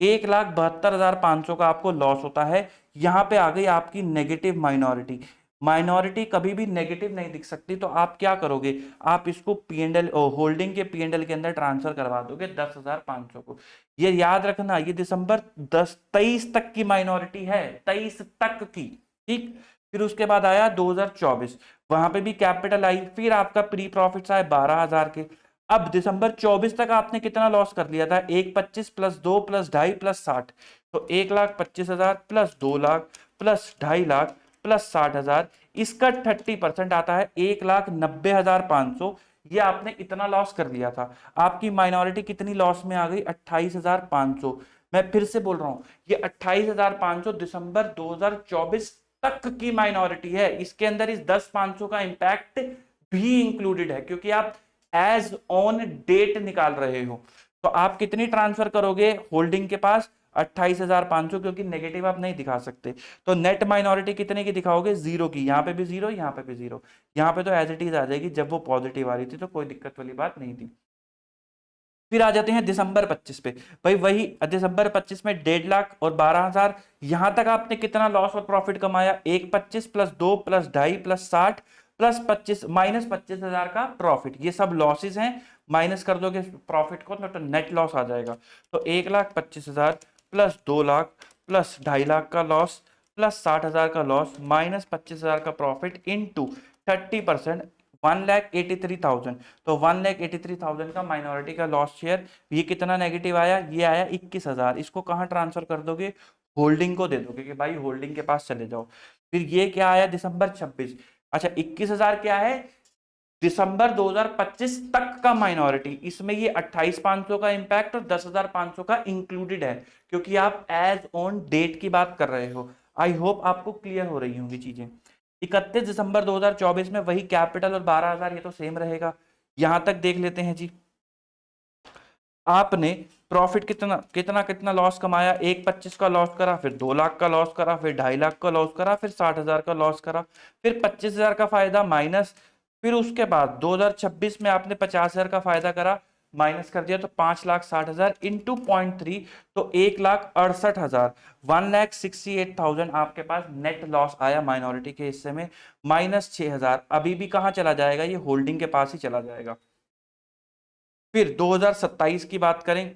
1,72,500 का आपको लॉस होता है। यहां पे आ गई आपकी नेगेटिव माइनॉरिटी। माइनॉरिटी कभी भी नेगेटिव नहीं दिख सकती, तो आप क्या करोगे, आप इसको पीएनएल होल्डिंग के पीएनएल के अंदर ट्रांसफर करवा दोगे 10,500 को। ये याद रखना, ये दिसंबर 23 तक की माइनॉरिटी है, 23 तक की, ठीक। फिर उसके बाद आया 2024, वहां पे भी कैपिटल आई, फिर आपका प्री प्रॉफिट्स आए 12,000 के। अब दिसंबर 24 तक आपने कितना लॉस कर लिया था, 125 प्लस 2 प्लस 2.5 प्लस 60, तो 1,25,000 plus 2 lakh plus 2.5 lakh plus 60,000, इसका 30% आता है 1,90,500। ये आपने इतना लॉस कर लिया था। आपकी माइनॉरिटी कितनी लॉस में आ गई, 28,500। मैं फिर से बोल रहा हूं, ये 28,500 दिसंबर 2024 तक की माइनॉरिटी है। इसके अंदर इस 10,500 का इंपैक्ट भी इंक्लूडेड है, क्योंकि आप एज ऑन डेट निकाल रहे हो। तो आप कितनी ट्रांसफर करोगे होल्डिंग के पास, 28,500, क्योंकि नेगेटिव आप नहीं दिखा सकते। तो नेट माइनॉरिटी कितने की दिखाओगे, 0 की। यहां पे भी 0, यहां पे भी 0, यहां पे तो एज इट इज आ जाएगी। जब वो पॉजिटिव आ रही थी तो कोई दिक्कत वाली बात नहीं थी। फिर आ जाते हैं दिसंबर 25 पे। भाई वही दिसंबर 25 में 1.5 लाख और 12,000, यहां तक आपने कितना लॉस और प्रॉफिट कमाया, 125 plus 2 plus 2.5 plus 60 plus 25 minus 25,000 का प्रॉफिट। ये सब लॉसेस हैं, माइनस कर दोगे प्रॉफिट को तो नेट लॉस आ जाएगा। तो 1,25,000 प्लस 2 लाख प्लस 2.5 लाख का लॉस प्लस 60,000 का लॉस माइनस 25,000 का प्रॉफिट इंटू 30%, 1,83,000। तो 1,83,000 का माइनॉरिटी का लॉस शेयर। ये कितना नेगेटिव आया, ये आया 21,000। इसको कहाँ ट्रांसफर कर दोगे, होल्डिंग को दे दोगे कि भाई होल्डिंग के पास चले जाओ। फिर ये क्या आया दिसंबर 26, अच्छा 21,000 क्या है, दिसंबर 2025 तक का माइनॉरिटी। इसमें ये 28,500 का इंपैक्ट और 10,500 का इंक्लूडेड है, क्योंकि आप एज ऑन डेट की बात कर रहे हो। आई होप आपको क्लियर हो रही होंगी चीजें। 31 दिसंबर 2024 में वही कैपिटल और 12,000, ये तो सेम रहेगा। यहां तक देख लेते हैं जी। आपने प्रॉफिट कितना कितना कितना लॉस कमाया, 125 का लॉस करा, फिर 2 लाख का लॉस करा, फिर 2.5 लाख का लॉस करा, फिर 60,000 का लॉस करा, फिर 25,000 का फायदा माइनस। फिर उसके बाद 2026 में आपने 50,000 का फायदा करा, माइनस कर दिया, तो 5,60,000 इंटू 0.3, तो 1,68,000, 1,68,000 आपके पास नेट लॉस आया माइनॉरिटी के हिस्से में, माइनस 6,000। अभी भी कहां चला जाएगा, ये होल्डिंग के पास ही चला जाएगा। फिर 2027 की बात करें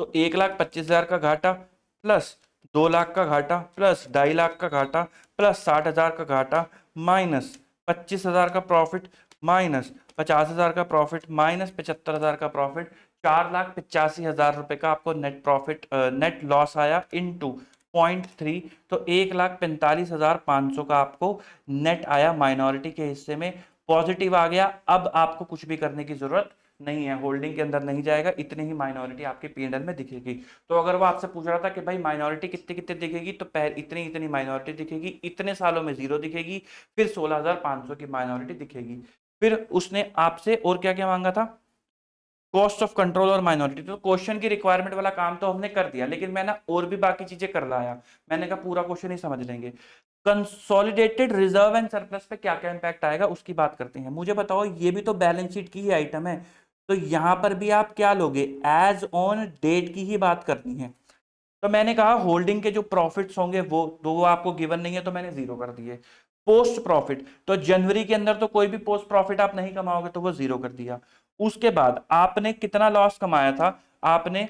तो 1,25,000 का घाटा प्लस 2 लाख का घाटा प्लस 2.5 लाख का घाटा प्लस 60,000 का घाटा माइनस 25,000 का प्रॉफिट माइनस 50,000 का प्रॉफिट माइनस 75,000 का प्रॉफिट, 4,85,000 रुपए का आपको नेट प्रॉफिट नेट लॉस आया इनटू 0.3, तो 1,45,500 का आपको नेट आया माइनॉरिटी के हिस्से में, पॉजिटिव आ गया। अब आपको कुछ भी करने की जरूरत नहीं है, होल्डिंग के अंदर नहीं जाएगा, इतनी ही माइनॉरिटी आपके पीएनएल में दिखेगी। तो अगर वो आपसे पूछ रहा था कि भाई माइनॉरिटी कितने कितने दिखेगी, तो पहले इतनी इतनी माइनॉरिटी दिखेगी, इतने सालों में 0 दिखेगी, फिर 16,500 की माइनॉरिटी दिखेगी। फिर उसने आपसे और क्या क्या मांगा था, कॉस्ट ऑफ कंट्रोल और माइनॉरिटी। तो क्वेश्चन की रिक्वायरमेंट वाला काम तो हमने कर दिया, लेकिन मैं ना और भी बाकी चीजें कर लाया। मैंने कहा पूरा क्वेश्चन ही समझ लेंगे। कंसोलिडेटेड रिजर्व एंड सरप्लस पे क्या क्या इंपैक्ट आएगा उसकी बात करते हैं। मुझे बताओ, ये भी तो बैलेंस शीट की ही आइटम है, तो यहां पर भी आप क्या लोगे, एज ऑन डेट की ही बात करनी है। तो मैंने कहा होल्डिंग के जो प्रॉफिट्स होंगे वो आपको गिवन नहीं है, तो मैंने 0 कर दिए। पोस्ट प्रॉफिट, तो जनवरी के अंदर तो कोई भी पोस्ट प्रॉफिट आप नहीं कमाओगे, तो वो 0 कर दिया। उसके बाद आपने कितना लॉस कमाया था, आपने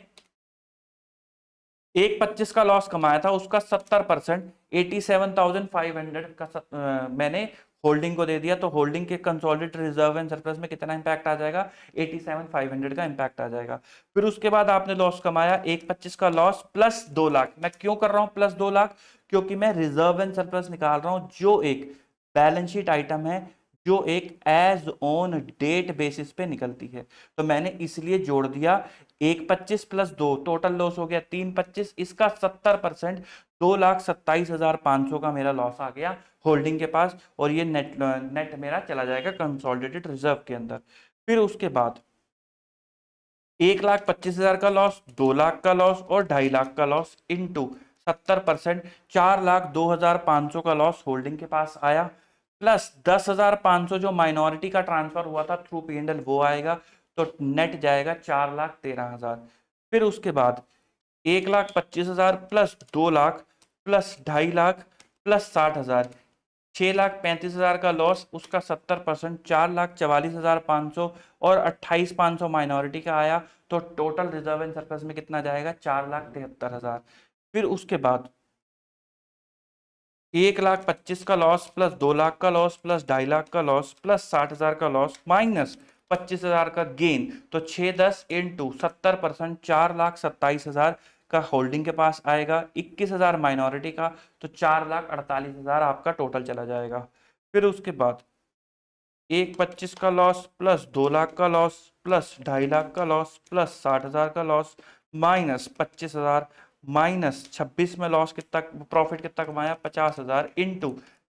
125 का लॉस कमाया था, उसका 70% 87,500 का मैंने होल्डिंग को दे दिया। तो होल्डिंग के कंसोलिडेटेड रिजर्व एंड सरप्लस में कितना इंपैक्ट आ जाएगा, 87,500 का इंपैक्ट आ जाएगा। फिर उसके बाद आपने लॉस कमाया 125 का लॉस प्लस 2 लाख। मैं क्यों कर रहा हूं प्लस 2 लाख, क्योंकि मैं रिजर्व एंड सरप्लस निकाल रहा हूं, जो एक बैलेंस शीट आइटम है, जो एक एज ऑन डेट बेसिस पे निकलती है। तो मैंने इसलिए जोड़ दिया, 125 प्लस 2 टोटल लॉस हो गया 325, इसका 70% 2,27,500 का मेरा लॉस आ गया होल्डिंग के पास, और ये नेट नेट मेरा चला जाएगा कंसोलिडेटेड रिजर्व के अंदर। फिर उसके बाद 1,25,000 का लॉस, 2 लाख का लॉस और 2.5 लाख का लॉस इंटू 70%, 4,02,500 का लॉस होल्डिंग के पास आया, प्लस 10,500 जो माइनॉरिटी का ट्रांसफर हुआ था थ्रू P&L वो आएगा, तो नेट जाएगा 4,13,000। फिर उसके बाद 1,25,000 plus 2 lakh plus 2.5 lakh plus 60,000, 6,35,000 का लॉस, उसका 70% 4,44,500 और 28,500 माइनॉरिटी का आया, तो टोटल रिजर्व एंड सरप्लस में कितना जाएगा 4,73,000। फिर उसके बाद 1,25,000 का लॉस प्लस 2 लाख का लॉस प्लस 2.5 लाख का लॉस प्लस 60,000 का लॉस माइनस 25,000 का गेन, तो 610 इंटू 70% 4,27,000 का होल्डिंग के पास आएगा, 21,000 माइनॉरिटी का, तो 4,48,000 आपका टोटल चला जाएगा। फिर उसके बाद 1,25,000 का लॉस प्लस 2 लाख का लॉस प्लस 2.5 लाख का लॉस प्लस 60,000 का लॉस माइनस 25,000 माइनस 26 में लॉस कितना, प्रॉफिट कितना कमाया 50,000 इंटू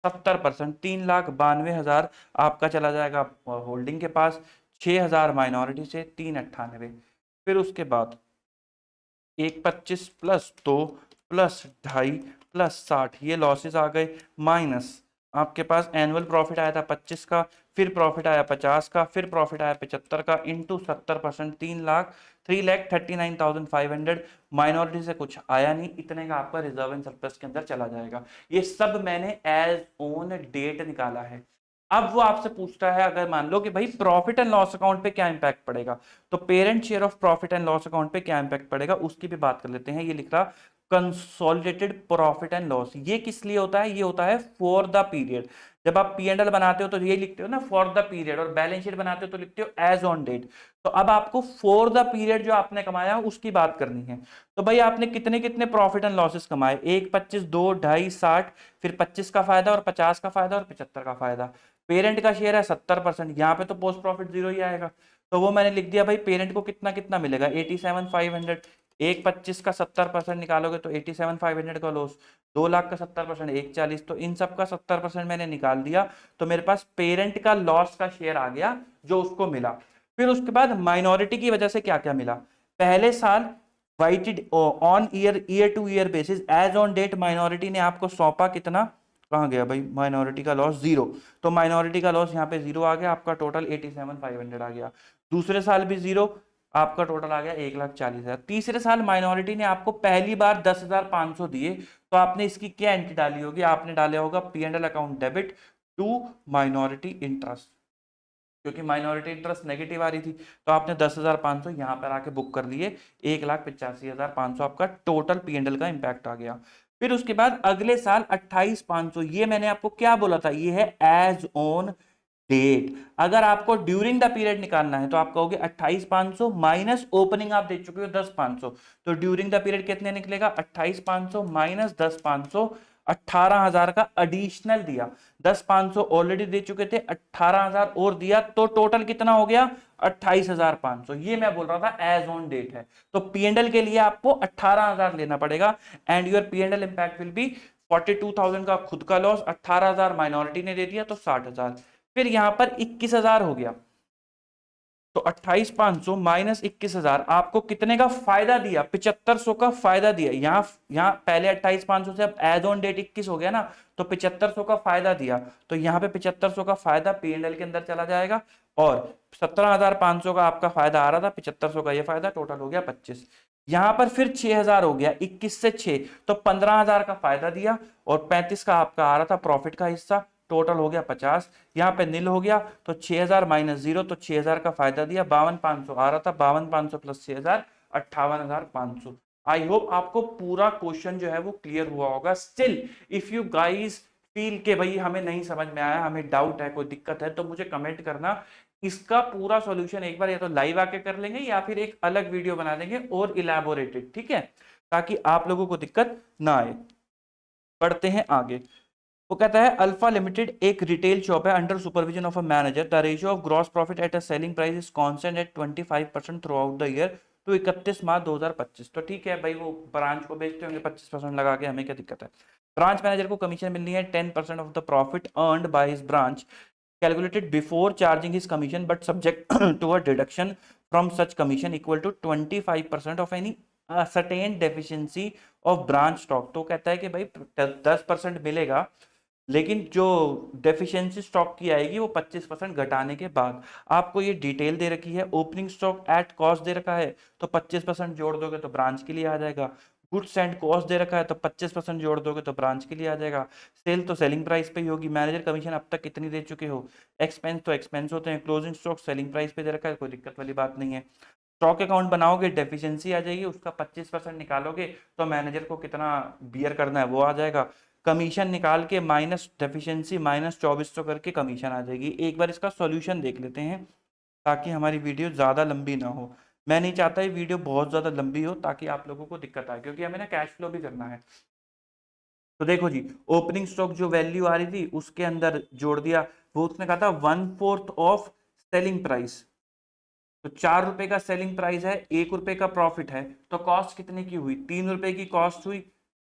70% 3,92,000 आपका चला जाएगा होल्डिंग के पास, 6,000 माइनॉरिटी से 398। फिर उसके बाद 1,25,000 प्लस 2 प्लस 2.5 प्लस 60 ये लॉसेस आ गए, माइनस आपके पास एनुअल प्रॉफिट आया था 25 का, फिर प्रॉफिट आया 50 का, फिर प्रॉफिट आया 75 का इंटू 70% 3,39,500, माइनॉरिटी से कुछ आया नहीं, इतने का आपका रिजर्व एंड सरप्लस के अंदर चला जाएगा। ये सब मैंने एज ऑन डेट निकाला है। अब वो आपसे पूछता है, अगर मान लो कि भाई प्रॉफिट एंड लॉस अकाउंट पे क्या इंपैक्ट पड़ेगा, तो parent share of profit and loss account पे क्या इंपैक्ट पड़ेगा उसकी भी बात कर लेते हैं। ये लिख रहा कंसोलिडेटेड प्रॉफिट एंड लॉस, ये किस लिए होता है, ये होता है फॉर द पीरियड। जब आप P&L बनाते हो तो ये लिखते हो ना फॉर द पीरियड, और बैलेंस शीट बनाते हो तो लिखते हो एज ऑन डेट। तो अब आपको फॉर द पीरियड जो आपने कमाया उसकी बात करनी है। तो भाई आपने कितने कितने प्रॉफिट एंड लॉसेस कमाए, 1, 25, 2, 2.5, 60, फिर 25 का फायदा और 50 का फायदा और 75 का फायदा। पेरेंट का शेयर है 70%, यहाँ पे तो पोस्ट प्रॉफिट जीरो ही आएगा, तो वो मैंने लिख दिया भाई पेरेंट को कितना कितना मिलेगा 87,500। 1,25 का 70% निकालोगे तो 87,500 का लॉस, 2 लाख का 70% 1,40, तो इन सब का 70% मैंने निकाल दिया, तो मेरे पास पेरेंट का लॉस का शेयर आ गया जो उसको मिला। फिर उसके बाद माइनॉरिटी की वजह से क्या क्या मिला, पहले साल weighted on year to year basis as on date minority ने आपको सौंपा कितना, कहाँ गया भाई माइनॉरिटी का लॉस 0, तो माइनॉरिटी का लॉस यहाँ पे 0 आ गया, आपका टोटल 87,500 आ गया। दूसरे साल भी 0, आपका टोटल आ गया 1,40,000। तीसरे साल माइनॉरिटी ने आपको पहली बार 10,500 दिए, तो आपने इसकी क्या एंट्री डाली होगी, आपने डाला होगा P&L account debit to minority interest, क्योंकि माइनॉरिटी इंटरेस्ट नेगेटिव आ रही थी, तो आपने 10,500 यहाँ पर आके बुक कर लिए, 1,85,500 आपका टोटल P&L का इंपैक्ट आ गया। फिर उसके बाद अगले साल 28,500, ये मैंने आपको क्या बोला था, ये है एज ऑन डेट। अगर आपको ड्यूरिंग द पीरियड निकालना है तो आप कहोगे 28,500 माइनस ओपनिंग आप दे चुके हो 10,500, तो ड्यूरिंग द पीरियड कितने निकलेगा 28,500 माइनस 10,500, 18,000 का एडिशनल दिया, 10,500 ऑलरेडी दे चुके थे, 18,000 और दिया, तो टोटल कितना हो गया 28,500। ये मैं बोल रहा था एज ऑन डेट है, तो P&L के लिए आपको 18,000 लेना पड़ेगा, and your P&L impact will be 42,000 का खुद का लॉस, 18,000 माइनॉरिटी ने दे दिया तो 60,000। फिर यहां पर 21,000 हो गया, तो 28,500 माइनस 21,000 आपको कितने का फायदा दिया, 7,500 का फायदा दिया। यहां पहले 28,500 से अब एज ऑन डेट 21 हो गया ना, तो 7,500 का फायदा दिया, तो यहां पे 7,500 का फायदा P&L के अंदर चला जाएगा, और 17,500 का आपका फायदा आ रहा था, 7,500 का ये फायदा, टोटल हो गया 25। यहां पर फिर 6,000 हो गया, 21 से 6, तो 15,000 का फायदा दिया, और 35 का आपका आ रहा था प्रॉफिट का हिस्सा, टोटल हो गया 50। यहाँ पे नील हो गया, तो 6,000 माइनस 0, तो 6,000 का फायदा दिया, 52,500 आ रहा था, 52,500 प्लस 6,000 58,500। आई होप आपको पूरा क्वेश्चन जो है वो क्लियर हुआ होगा। Still if you guys feel के भाई हमें नहीं समझ में आया, हमें डाउट है, कोई दिक्कत है, तो मुझे कमेंट करना, इसका पूरा सॉल्यूशन एक बार या तो लाइव आके कर लेंगे या फिर एक अलग वीडियो बना देंगे और इलेबोरेटेड, ठीक है, ताकि आप लोगों को दिक्कत ना आए। बढ़ते हैं आगे। वो कहता है अल्फा लिमिटेड एक रिटेल शॉप है under supervision of a manager, the ratio of gross profit at a selling price is constant at 25% throughout the year to 31 March 2025। तो ठीक है भाई, वो ब्रांच को बेचते होंगे 25% लगा के, हमें क्या दिक्कत है। ब्रांच मैनेजर को कमीशन मिलनी है 10% of the profit earned by his branch calculated before charging his commission but subject to a deduction from such commission equal to 25% of any ascertained deficiency of branch stock। तो कहता है कि भाई 10% मिलेगा, लेकिन जो डेफिशिएंसी स्टॉक की आएगी वो 25% घटाने के बाद। आपको ये डिटेल दे रखी है, ओपनिंग स्टॉक एट कॉस्ट दे रखा है तो 25% जोड़ दोगे तो ब्रांच के लिए आ जाएगा। गुड्स एंड कॉस्ट दे रखा है तो 25% जोड़ दोगे तो ब्रांच के लिए आ जाएगा। सेल तो सेलिंग प्राइस पे ही होगी। मैनेजर कमीशन अब तक कितनी दे चुके हो। एक्सपेंस तो एक्सपेंस होते हैं। क्लोजिंग स्टॉक सेलिंग प्राइस पे दे रखा है, कोई दिक्कत वाली बात नहीं है। स्टॉक अकाउंट बनाओगे, डेफिशिएंसी आ जाएगी, उसका 25% निकालोगे तो मैनेजर को कितना बियर करना है वो आ जाएगा। कमीशन निकाल के माइनस डेफिशिएंसी माइनस 2400 करके कमीशन आ जाएगी। एक बार इसका सॉल्यूशन देख लेते हैं ताकि हमारी वीडियो ज़्यादा लंबी ना हो। मैं नहीं चाहता ये वीडियो बहुत ज़्यादा लंबी हो ताकि आप लोगों को दिक्कत आए, क्योंकि हमें ना कैश फ्लो भी करना है। तो देखो जी, ओपनिंग स्टॉक जो वैल्यू आ रही थी उसके अंदर जोड़ दिया, वो उसने कहा था 1/4 ऑफ सेलिंग प्राइस। तो 4 रुपए का सेलिंग प्राइस है, 1 रुपए का प्रॉफिट है, तो कॉस्ट कितने की हुई, 3 रुपए की कॉस्ट हुई।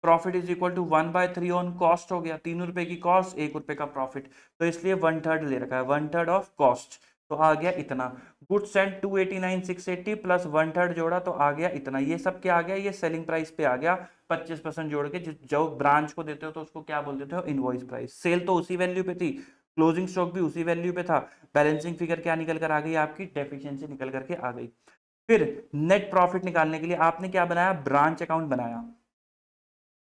Profit is equal to 1/3 on cost हो गया। 3 रुपए की कॉस्ट, 1 रुपए का प्रॉफिट, तो इसलिए 1/3 ले रखा है, 1/3 ऑफ कॉस्ट, तो आ गया इतना। गुड्स एंड 289,680 प्लस 1/3 जोड़ा तो आ गया इतना। ये सब क्या आ गया, ये सेलिंग प्राइस पे आ गया 25% जोड़ के। जो ब्रांच को देते हो तो उसको क्या बोल देते हो, इनवॉइस प्राइस। सेल तो उसी वैल्यू पे थी, क्लोजिंग स्टॉक भी उसी वैल्यू पे था। बैलेंसिंग फिगर क्या निकल कर आ गई आपकी, डेफिशिएंसी निकल करके आ गई। फिर नेट प्रॉफिट निकालने के लिए आपने क्या बनाया, ब्रांच अकाउंट बनाया।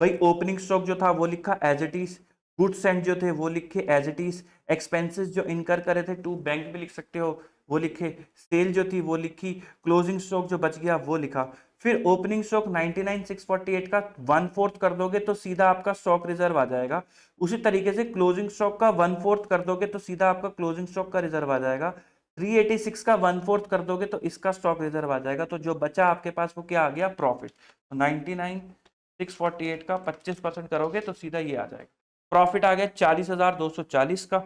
भाई ओपनिंग स्टॉक जो था वो लिखा as it is, goods and जो थे वो लिखे एज इट इज, एक्सपेंसेस जो इनकर करे थे टू बैंक भी लिख सकते हो वो लिखे, सेल जो थी वो लिखी, क्लोजिंग स्टॉक जो बच गया वो लिखा। फिर ओपनिंग स्टॉक 99,648 का 1/4 कर दोगे तो सीधा आपका स्टॉक रिजर्व आ जाएगा। उसी तरीके से क्लोजिंग स्टॉक का 1/4 कर दोगे तो सीधा आपका क्लोजिंग स्टॉक का रिजर्व आ जाएगा। 386 का 1/4 कर दोगे तो इसका स्टॉक रिजर्व आ जाएगा। तो जो बचा आपके पास वो क्या आ गया, प्रॉफिट। 99,648 का 25% करोगे तो सीधा ये आ जाएगा। प्रॉफिट आ गया 40,240 का।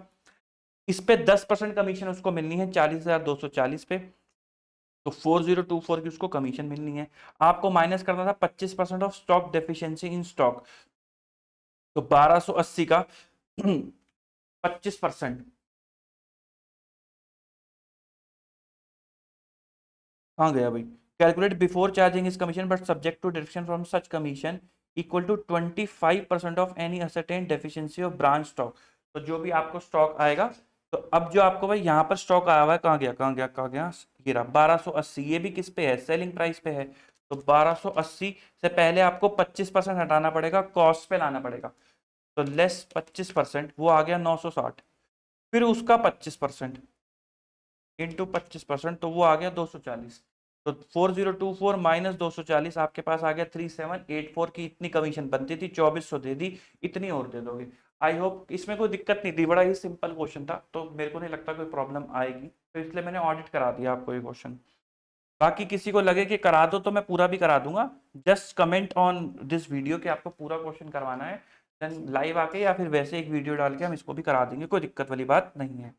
इस पे 10% कमीशन उसको मिलनी है 40,240 पे, तो 4024 की उसको कमीशन मिलनी है। आपको माइनस करना था 25% of stock deficiency in stock, तो 1280 का 25%। कहाँ गया भाई, calculate before charging is commission but subject to deduction from such commission equal to 25% of any ascertain deficiency of branch stock. तो जो भी आपको स्टॉक आएगा, तो अब जो आपको भाई यहाँ पर स्टॉक आया हुआ है, कहाँ गया कहाँ गया कहाँ गया, ये रहा 1280। ये भी किस पे है, सेलिंग प्राइस पे है। तो 1280 से पहले आपको 25% हटाना पड़ेगा, कॉस्ट पे लाना पड़ेगा। तो लेस 25%, वो आ गया 960। फिर उसका 25% इंटू 25%, तो वो आ गया 240। तो 4024 माइनस 240 आपके पास आ गया 3784 की इतनी कमीशन बनती थी, 2400 दे दी, इतनी और दे दोगे। आई होप इसमें कोई दिक्कत नहीं थी, बड़ा ही सिंपल क्वेश्चन था, तो मेरे को नहीं लगता कोई प्रॉब्लम आएगी, तो इसलिए मैंने ऑडिट करा दिया आपको ये क्वेश्चन। बाकी किसी को लगे कि करा दो तो मैं पूरा भी करा दूंगा, just comment on this video कि आपको पूरा क्वेश्चन करवाना है, देन लाइव आके या फिर वैसे एक वीडियो डाल के हम इसको भी करा देंगे, कोई दिक्कत वाली बात नहीं है।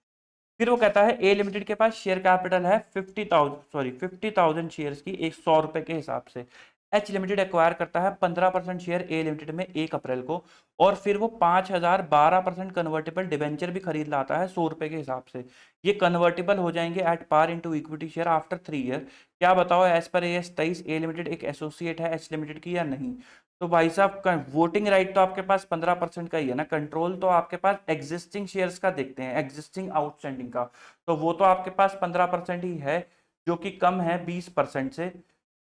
फिर वो कहता है ए लिमिटेड के पास शेयर कैपिटल है 50,000 शेयर्स की, 100 रुपए के हिसाब से। एच लिमिटेड एक्वायर करता है 15% शेयर ए लिमिटेड में 1 अप्रैल को, और फिर वो 5,000 12% कन्वर्टेबल डिबेंचर भी खरीद लाता है 100 रुपए के हिसाब से। ये कन्वर्टेबल हो जाएंगे at par into equity share after 3 year. क्या बताओ, as per AS 23 A limited एक एसोसिएट है एच लिमिटेड की या नहीं। तो भाई साहब वोटिंग राइट तो आपके पास 15% का ही है ना, कंट्रोल तो आपके पास एग्जिस्टिंग शेयर्स का देखते हैं, एग्जिस्टिंग आउटस्टैंडिंग का, तो वो तो आपके पास 15% ही है, जो कि कम है 20% से।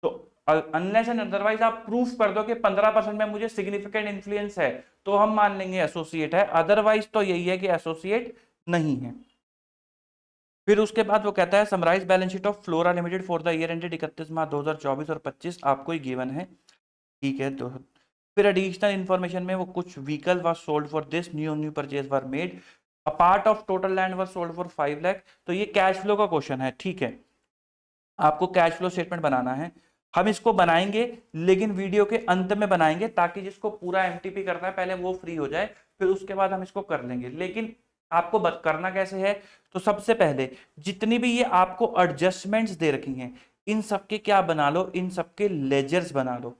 तो अनलेस एंड अदरवाइज आप प्रूफ कर दो कि 15% में मुझे सिग्निफिकेंट इन्फ्लुएंस है, तो हम मान लेंगे एसोसिएट है, अदरवाइज तो यही है कि एसोसिएट नहीं है। फिर उसके बाद वो कहता है summarise balance sheet of Flora limited for the year ended 31 March 2024 और 25 आपको ही गिवन है, ठीक है। तो फिर एडिशनल इंफॉर्मेशन में वो कुछ vehicle was sold for this, new purchase were made, a part of total land was sold for 5 lakh. तो ये कैश फ्लो का क्वेश्चन है, ठीक है। आपको कैश फ्लो स्टेटमेंट बनाना है। हम इसको बनाएंगे लेकिन वीडियो के अंत में बनाएंगे, ताकि जिसको पूरा एमटीपी करना है पहले वो फ्री हो जाए, फिर उसके बाद हम इसको कर लेंगे। लेकिन आपको करना कैसे है, तो सबसे पहले जितनी भी ये आपको एडजस्टमेंट्स दे रखी हैं, इन सबके क्या बना लो, इन सबके लेजर्स बना लो।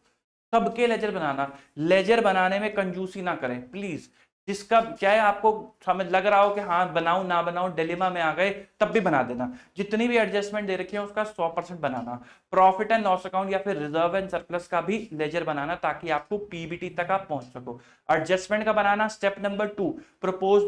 सबके लेजर बनाना, लेजर बनाने में कंजूसी ना करें प्लीज। जिसका चाहे आपको समझ लग रहा हो कि हाँ बनाऊं ना बनाऊं, डिलेमा में आ गए, तब भी बना देना। जितनी भी एडजस्टमेंट दे रखी है उसका 100% बनाना। प्रॉफिट एंड लॉस अकाउंट या फिर रिजर्व एंड सरप्लस का भी लेजर बनाना, ताकि आपको पीबीटी तक आप पहुंच सको। एडजस्टमेंट का बनाना step number 2, propose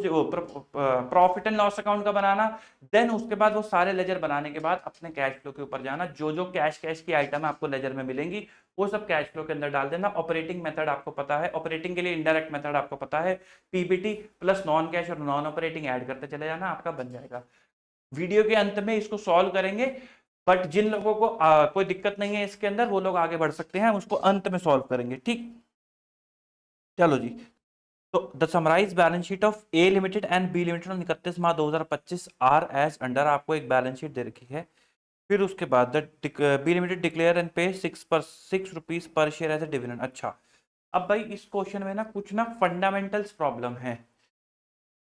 profit and loss account का बनाना। देन उसके बाद वो सारे लेजर बनाने के बाद अपने कैश फ्लो के ऊपर जाना, जो जो कैश की आइटम आपको लेजर में मिलेंगी वो सब कैश फ्लो के अंदर डाल देना। ऑपरेटिंग मेथड आपको पता है, ऑपरेटिंग के लिए इनडायरेक्ट मेथड आपको पता है, पीबीटी प्लस नॉन कैश और नॉन ऑपरेटिंग ऐड करते चले जाना, आपका बन जाएगा। वीडियो के अंत में इसको सॉल्व करेंगे, बट जिन लोगों को कोई दिक्कत नहीं है इसके अंदर, वो लोग आगे बढ़ सकते हैं, हम उसको अंत में सॉल्व करेंगे, ठीक। चलो जी, तो the summarise balance sheet of A limited and B limited on 31 March 2025 are as under, आपको एक बैलेंस शीट दे रखी है। फिर उसके बाद बी लिमिटेड डिक्लेयर एंड पे 6 rupees per share as a dividend. अच्छा, अब भाई इस क्वेश्चन में ना कुछ ना फंडामेंटल्स प्रॉब्लम है।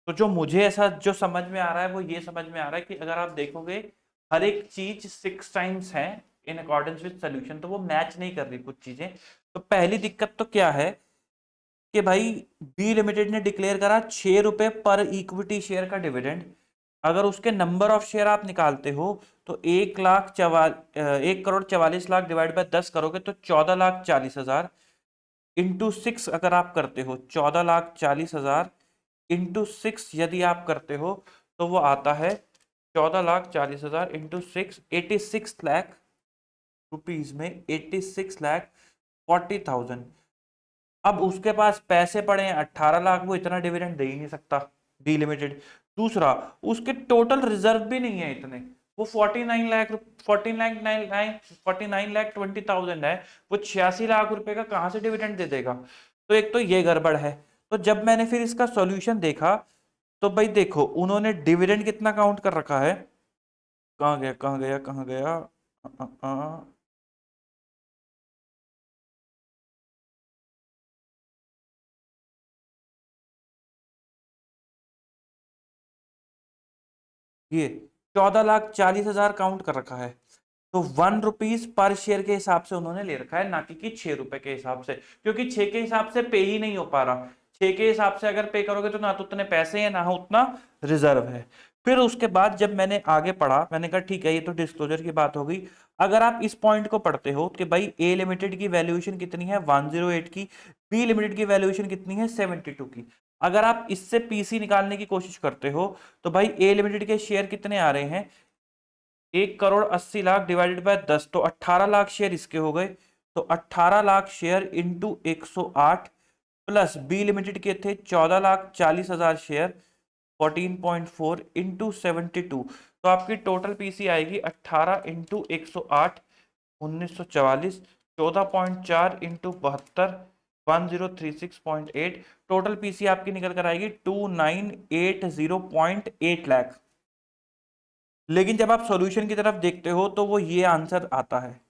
तो जो मुझे ऐसा जो समझ में आ रहा है वो ये समझ में आ रहा है कि अगर आप देखोगे हर एक चीज 6 टाइम्स है इन अकॉर्डेंस विद सोल्यूशन, तो वो मैच नहीं कर रही कुछ चीजें। तो पहली दिक्कत तो क्या है कि भाई बी लिमिटेड ने डिक्लेयर करा 6 रुपए पर इक्विटी शेयर का डिविडेंड। अगर उसके नंबर ऑफ शेयर आप निकालते हो तो 1,44,00,000 डिवाइड बाय 10 करोगे तो 14,40,000 इंटू 6 अगर आप करते हो, 14,40,000 इंटू 6 यदि आप करते हो तो वो आता है 14,40,000 इंटू 6, 86 लाख रुपीज में 86,40,000। अब उसके पास पैसे पड़े हैं 18 लाख, वो इतना डिविडेंड दे ही नहीं सकता बी लिमिटेड। दूसरा, उसके टोटल रिजर्व भी नहीं है इतने, वो 49,20,000 है, वो 86 लाख रुपए का कहां से डिविडेंड दे देगा। तो एक तो ये गड़बड़ है। तो जब मैंने फिर इसका सॉल्यूशन देखा तो भाई देखो उन्होंने डिविडेंड कितना काउंट कर रखा है, कहाँ गया कहाँ गया कहाँ गया, अ, अ, अ, ये 14,40,000 काउंट कर रखा है। तो 1 रुपीज पर शेयर के हिसाब से उन्होंने ले रखा है, ना कि 6 रुपए के हिसाब से, क्योंकि 6 के हिसाब से पे ही नहीं हो पा रहा। 6 के हिसाब से अगर पे करोगे तो ना तो उतने पैसे हैं ना उतना रिजर्व है। फिर उसके बाद जब मैंने आगे पढ़ा, मैंने कहा ठीक है ये तो डिस्क्लोजर की बात हो गई। अगर आप इस पॉइंट को पढ़ते हो कि भाई ए लिमिटेड की वैल्यूएशन कितनी है 108 की, बी लिमिटेड की वैल्यूएशन कितनी है 72 की, अगर आप इससे पीसी निकालने की कोशिश करते हो तो भाई ए लिमिटेड के शेयर कितने आ रहे हैं, 1,80,00,000 डिवाइडेड बाय 10, तो 18 लाख शेयर इसके हो गए। तो 18 lakh share into 108 plus B limited के थे 14,40,000 शेयर 14.4 इंटू 72, तो आपकी टोटल पीसी आएगी 18 इंटू 108 1944, 14.4 इंटू 72 1036.8, टोटल पीसी आपकी निकल कर आएगी 2980.8 लाख। लेकिन जब आप सॉल्यूशन की तरफ देखते हो तो वो ये आंसर आता है,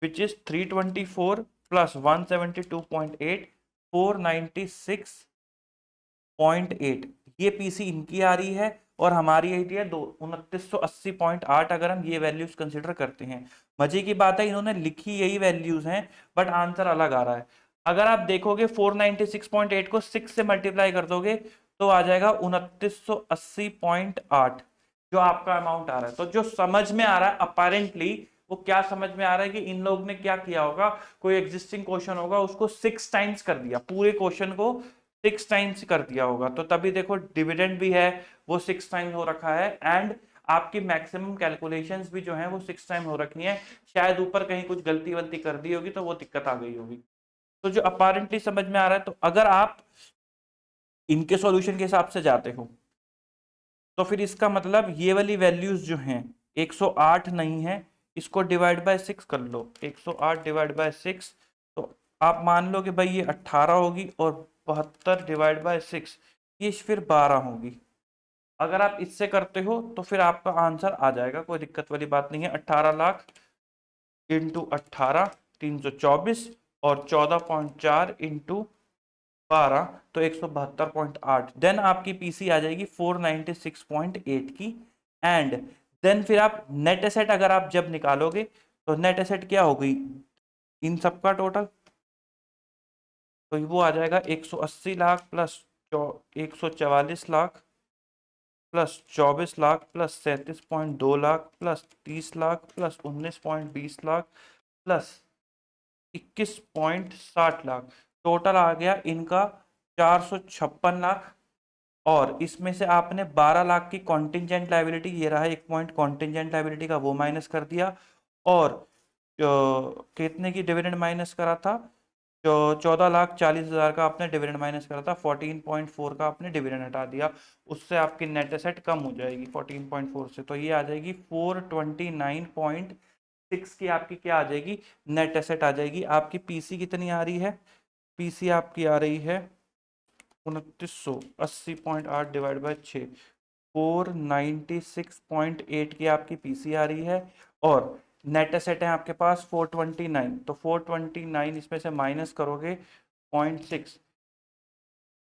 विच इज 324 प्लस 172.8 496.8। ये पीसी इनकी आ रही है और हमारी आई है 2980.8, अगर हम ये वैल्यूज कंसिडर करते हैं। मजे की बात है इन्होंने लिखी यही वैल्यूज हैं बट आंसर अलग आ रहा है। अगर आप देखोगे 496.8 को 6 से मल्टीप्लाई कर दोगे तो आ जाएगा 2980.8 जो आपका अमाउंट आ रहा है। तो जो समझ में आ रहा है अपेरेंटली, वो क्या समझ में आ रहा है कि इन लोग ने क्या किया होगा, कोई एग्जिस्टिंग क्वेश्चन होगा उसको 6 टाइम्स कर दिया, पूरे क्वेश्चन को 6 टाइम्स कर दिया होगा। तो तभी देखो डिविडेंड भी है वो 6 टाइम्स हो रखा है, एंड आपकी मैक्सिमम कैलकुलेशंस भी जो है वो 6 टाइम हो रखी है। शायद ऊपर कहीं कुछ गलती वलती कर दी होगी तो वो दिक्कत आ गई होगी। तो जो अपेरेंटली समझ में आ रहा है, तो अगर आप इनके सॉल्यूशन के हिसाब से जाते हो तो फिर इसका मतलब ये वाली वैल्यूज जो हैं 108 नहीं है, इसको डिवाइड बाय 6 कर लो, 108 डिवाइड बाय 6, तो आप मान लो कि भाई ये 18 होगी और 72 डिवाइड बाय 6 ये फिर 12 होगी। अगर आप इससे करते हो तो फिर आपका आंसर आ जाएगा, कोई दिक्कत वाली बात नहीं है, 18 लाख इंटू 18 324 और 14.4 इंटू 12 तो 172.8। देन आपकी पीसी आ जाएगी 496.8 की। एंड देन फिर आप नेट एसेट अगर आप जब निकालोगे तो नेट एसेट क्या हो गई इन सबका टोटल, तो वो आ जाएगा 180 lakh plus 144 lakh plus 24 lakh plus 37.2 lakh plus 30 lakh plus 19.20 lakh plus 21.60 lakh. Total आ गया इनका 456 लाख। और इसमें से आपने 12 लाख की कॉन्टिंजेंट लाइबिलिटी, ये रहा एक पॉइंट कॉन्टिंजेंट लाइबिलिटी का, वो माइनस कर दिया। और कितने की डिविडेंड माइनस करा था, 14,40,000 का आपने डिविडेंड माइनस करा था, 14.4 का आपने डिविडेंड हटा दिया। उससे आपकी नेट एसेट कम हो जाएगी 14.4 से, तो ये आ जाएगी 429.6 की आपकी क्या आ जाएगी नेट एसेट आ जाएगी। आपकी पीसी कितनी आ रही है, पीसी आपकी आ रही है 2980.8 डिवाइड बाई 6, 496.8 की आपकी पीसी आ रही है। और नेट एसेट है आपके पास 429, तो 429 इसमें से माइनस करोगे 0.6,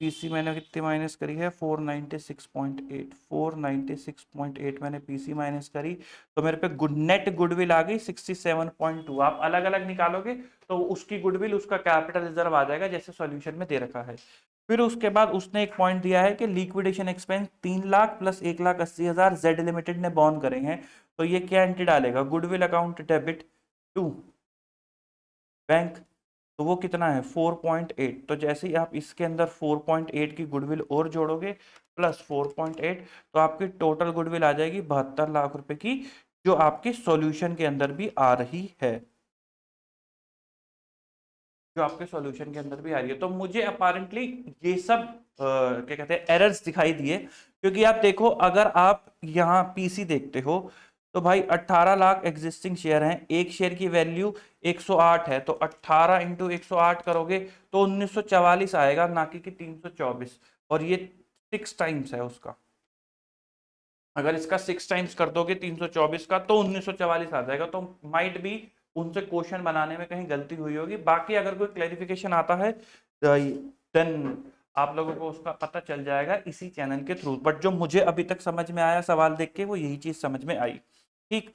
पीसी मैंने कितनी माइनस करी है 496.8, 496.8 मैंने पीसी माइनस करी, तो मेरे पे नेट गुडविल आ गई 67.2। आप अलग अलग निकालोगे तो उसकी गुडविल उसका कैपिटल रिजर्व आ जाएगा जैसे सॉल्यूशन में दे रखा है। फिर उसके बाद उसने एक पॉइंट दिया है कि liquidation expense 3 lakh plus 1,80,000 Z limited ने बॉन्ड करे हैं, तो ये क्या एंट्री डालेगा, goodwill account debit to bank, तो वो कितना है 4.8। तो जैसे ही आप इसके अंदर 4.8 की गुडविल और जोड़ोगे प्लस 4.8, तो आपकी टोटल गुडविल आ जाएगी 72 लाख रुपए की, जो आपके सॉल्यूशन के अंदर भी आ रही है, जो आपके सॉल्यूशन के अंदर भी आ रही है। तो मुझे अपारेंटली ये सब क्या कहते हैं एरर्स दिखाई दिए, क्योंकि आप देखो अगर आप यहाँ पीसी देखते हो तो भाई 18 लाख एग्जिस्टिंग शेयर हैं, एक शेयर की वैल्यू 108 है, तो 18 इंटू 108 करोगे तो 1944 आएगा, ना कि 324। और ये 6 टाइम्स है उसका, अगर इसका 6 टाइम्स कर दोगे 324 का तो 1944 आ जाएगा। तो माइट भी उनसे क्वेश्चन बनाने में कहीं गलती हुई होगी। बाकी अगर कोई क्लैरिफिकेशन आता है देन आप लोगों को उसका पता चल जाएगा इसी चैनल के थ्रू, बट जो मुझे अभी तक समझ में आया सवाल देख के वो यही चीज समझ में आई। ठीक,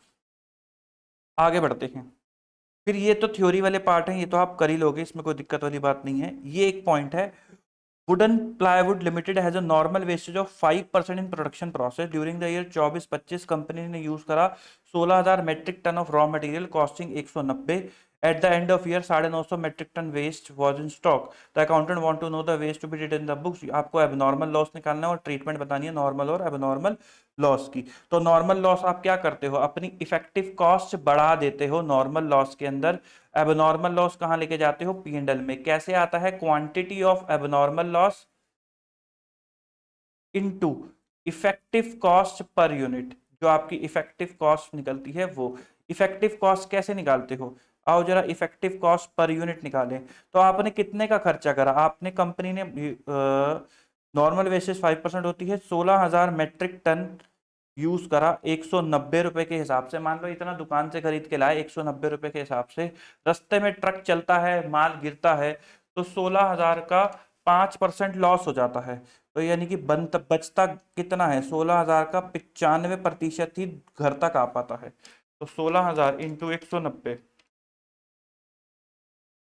आगे बढ़ते हैं। फिर ये तो थ्योरी वाले पार्ट हैं, ये तो आप कर ही लोगे, इसमें कोई दिक्कत वाली बात नहीं है। ये एक पॉइंट है, wooden plywood limited has a normal wastage of 5% in production process during the year 24-25। Company ने यूज करा 16,000 metric ton of raw material costing 190। At the end of year 950 metric ton waste was in stock. The accountant want to know the waste to be detain in the books. आपको abnormal loss निकालना है और treatment बतानी है normal और abnormal loss की। तो normal loss आप क्या करते हो, अपनी इफेक्टिव कॉस्ट बढ़ा देते हो नॉर्मल लॉस के अंदर। एबनॉर्मल लॉस कहां लेके जाते हो, पी&एल में। कैसे आता है, quantity of abnormal loss into effective cost per unit, जो आपकी इफेक्टिव कॉस्ट निकलती है वो। इफेक्टिव कॉस्ट कैसे निकालते हो, आओ जरा इफेक्टिव कॉस्ट पर यूनिट निकालें। तो आपने कितने का खर्चा करा, आपने कंपनी ने नॉर्मल बेसिस 5% होती है, 16,000 मेट्रिक टन यूज करा 190 रुपए के हिसाब से। मान लो इतना दुकान से खरीद के लाए 190 रुपए के हिसाब से, रास्ते में ट्रक चलता है, माल गिरता है, तो 16,000 का 5% लॉस हो जाता है। तो यानी कि बचता कितना है, 16,000 का 95% ही घर तक आ पाता है। तो 16,000 इंटू 190,